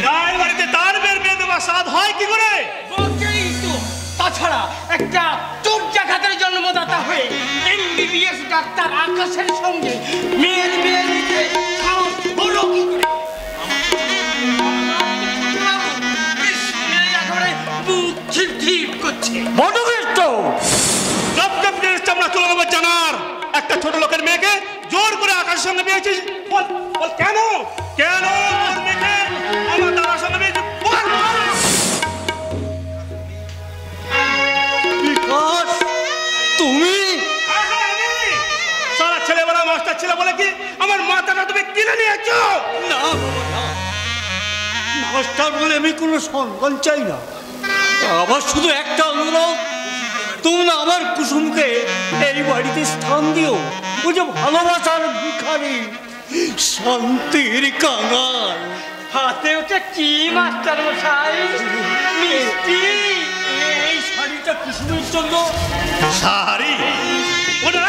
Speaker 9: রায় বাড়িতে তার বের বের দেওয়া সাধ হয় কি করে?
Speaker 1: বটেই তো। তাছাড়া একটা চোখ জাগাতের জন্মদাতা হয়ে MBBS ডাক্তার আকাশের সঙ্গে মেয়ের বিয়ে দিতে সাহস হলো কি করে? একেবারে বুক ছিপ ছিপ করছে।
Speaker 12: মধুকৃষ্ট
Speaker 9: চামড়া চলে যাবো জানার একটা ছোট লোকের মেয়েকে জোর করে আকাশের সঙ্গে বিয়েছিস। বল বল, কেন কেন তোর মেয়েকে আমার দাদার সঙ্গে বিয়েছিস? বল।
Speaker 12: বিকাশ, তুমি?
Speaker 9: সারা ছেলেবেলা মাস্টার ছেলে বলে কি আমার মাথাটা তুমি কিনে নিয়েছো?
Speaker 12: না বাবা, না। মাস্টার বলে আমি কোনো সম্মান চাই না। আমার শুধু একটা অনুরোধ, তুমি না আমার কুসুমকে এই বাড়িতে স্থান দিও। ও যে ভালোবাসার ভিখারি, শান্তির কাঙাল।
Speaker 1: হাতে ওটা কি মাস্টার মশাই? মিষ্টি।
Speaker 12: এই শাড়িটা কুসুমের জন্য।
Speaker 9: শাড়ি? ওটা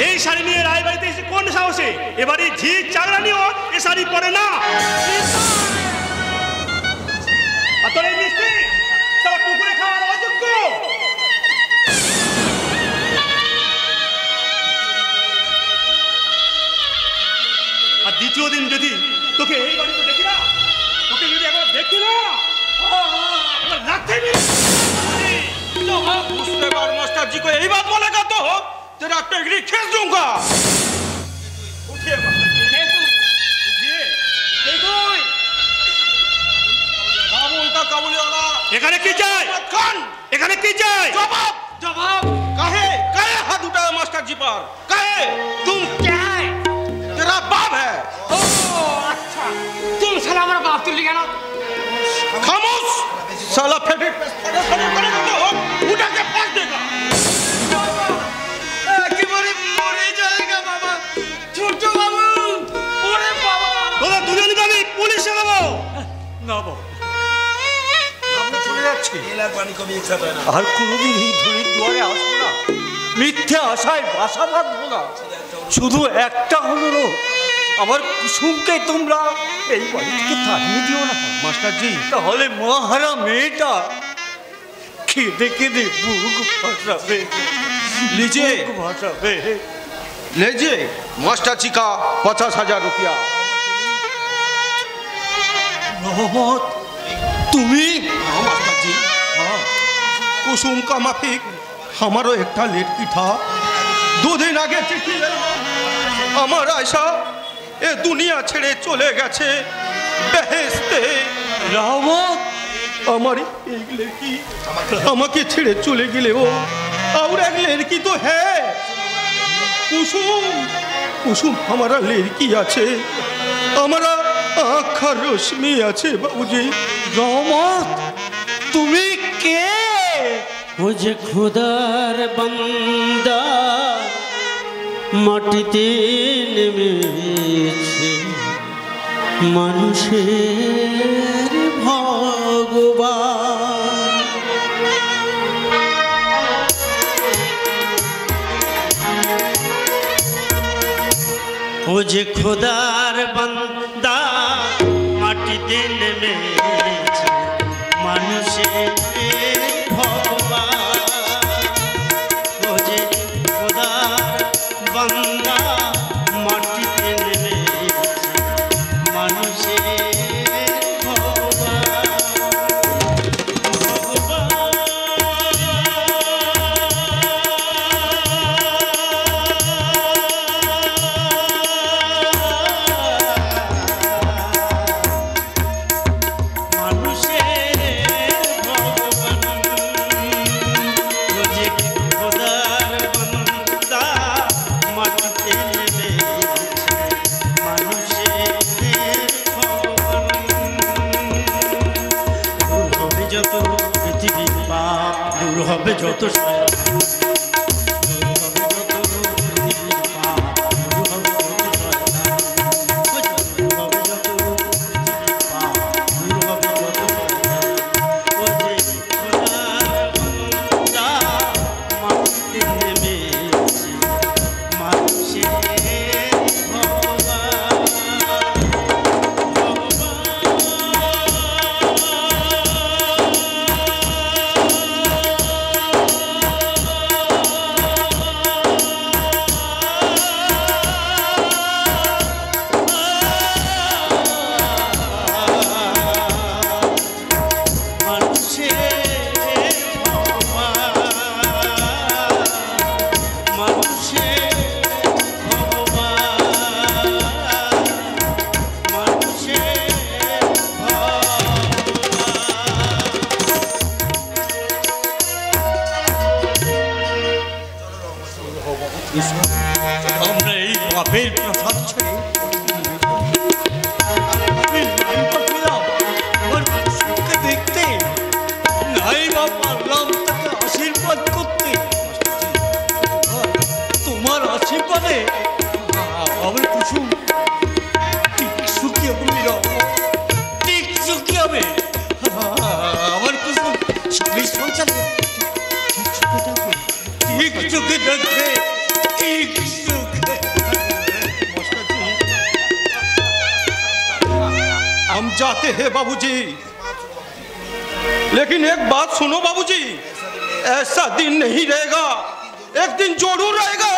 Speaker 9: এই শাড়ি নিয়ে রায় বাড়িতে এসে কোন সাহসে? এবারে ঝি চাকরানিও এ শাড়ি পরে না। আর তোর এই মিষ্টি সারা পুকুরে খাওয়ার অযোগ্য। আর দ্বিতীয় দিন যদি তোকে এই বাড়িতে দেখি না, তোকে যদি একবার দেখি না, আমার লাগতে
Speaker 2: दूसरे बार मास्टर जी को यही बात बोलेगा तो तेरा टेगरी खींच दूंगा।
Speaker 9: উঠিয়ে উঠিয়ে
Speaker 2: काबुल का काबुली वाला
Speaker 9: এখানে কি চাই?
Speaker 2: कौन?
Speaker 9: এখানে কি চাই?
Speaker 2: जवाब जवाब। कहे कहे हाथ उठाया मास्टर जी पर? कहे
Speaker 1: तुम क्या है?
Speaker 2: तेरा बाप है।
Speaker 1: ओ अच्छा, तुम साला हमारा बाप तुल लिया ना।
Speaker 2: खामोश साला फेंटे करेगा तो उठा के फेंक देगा।
Speaker 1: একেবারে মরে যায়গা বাবা। ছোট বাবু, ওরে বাবা।
Speaker 9: তোরা দুজনকে আমি পুলিশে দেবো।
Speaker 12: না বাবা, আমি চলে যাচ্ছি। আর কোনোদিন এই ধরির দুয়ারে আসবো না, মিথ্যে আশায় বাসা বাঁধবো না। শুধু একটা অনুরোধ, আমার কুসুমকে তোমরা এই বাড়ি থেকে তাড়িয়ে দিও না মাস্টার জি। তাহলে মহারা মেয়েটা কেঁদে কেঁদে বুক ভাসাবে।
Speaker 2: लीजिए
Speaker 12: ভাসাবে।
Speaker 2: लीजिए मास्टर जी का 50,000 रुपया।
Speaker 12: রহমত, তুমি?
Speaker 2: हाँ मास्टर जी, हाँ। कुसुम का माफिक हमारो एकटा लड़की था। 2 दिन आगे चिट्ठी हमारा ऐसा ए दुनिया छेड़े चले गए बेहेस्ते।
Speaker 12: রহমত,
Speaker 2: हमारी एक लड़की আমাকে ছেড়ে চলে গেলে ও और एक लड़की तो है कुसुम। कुसुम हमारा लड़की আছে, हमारा आँखा रोशनी আছে बाबूजी।
Speaker 12: রহমত, তুমি কে?
Speaker 8: मुझे खुदार बंदा মাটিতে নেমেছে মানুষের ভগবান। ও যে খোদার বান্দা মাটিতে নেমেছে মানুষের ভগবান খোঁজে খোদার বান্দা মাটিতে নেমেছে মানুষের হবে যত আমরা এই বাপের প্রসাদ ছেড়ে দেখতে নাই বা পারলাম তাকে আশীর্বাদ করতে। তোমার আশীর্বাদে আমার কুসুম ঠিক সুখী হবে, ঠিক সুখী হবে। আমার কুসুম স্বামীর সংসারে ঠিক সুখে থাকবে, ঠিক সুখে।
Speaker 11: हम जाते हैं बाबूजी, लेकिन एक बात सुनो बाबूजी, ऐसा दिन नहीं रहेगा, एक दिन जरूर रहेगा।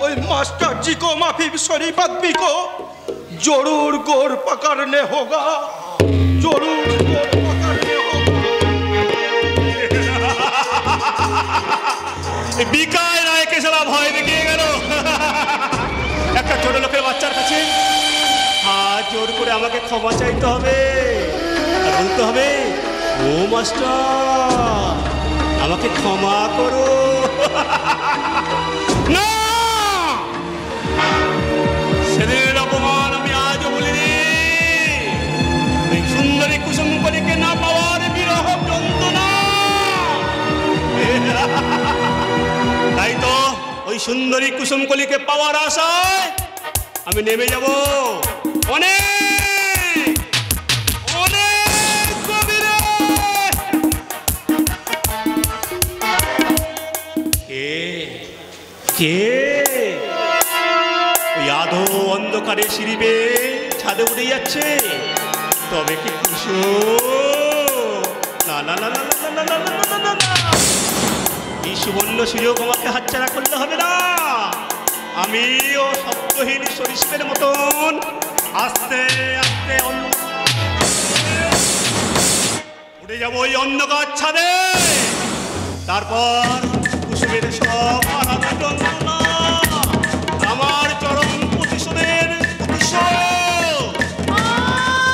Speaker 11: ओए मास्टर जी को, माफी शरीफ आदमी को जरूर गोर पकड़ने होगा, जरूर गोर पकड़ने होगा।
Speaker 9: বিকায় রায়কে সারা ভয় দেখিয়ে গেল। একটা ছোট লোকের বাচ্চার কাছে হাত জোর করে আমাকে ক্ষমা চাইতে হবে, আর বলতে হবে, ও মাস্টার আমাকে ক্ষমা করো। না, সেদিনের অপমান আমি আজও বলিনি। এই সুন্দরী কুসুম কলিকে না পাওয়ার বিরহ যন্ত্রণা। তাই তো ওই সুন্দরী কুসুম কলিকে পাওয়ার আশায় আমি নেমে যাব অনেক অনেক গভীরে। কে ওই আধো অন্ধকারে সিঁড়ি বেয়ে ছাদে উঠে যাচ্ছে? তবে কি কুসুম? না না না না না না না না না না, এই সুবর্ণ সুযোগ আমাকে হাতছাড়া করলে হবে না। আমিও শব্দহীন সরিষের মতন আস্তে আস্তে উঠে যাব ওই অন্ধকার ছাদে। তারপর কুসুমের সব আলাদা যন্ত্রণা, আমার চরম প্রতিশোধের প্রতিশোধ,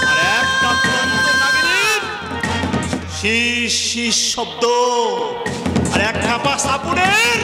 Speaker 9: আর একটা দুরন্ত নাগিনীর শীষ শীষ শব্দ, আর এক খ্যাপা সাপুনের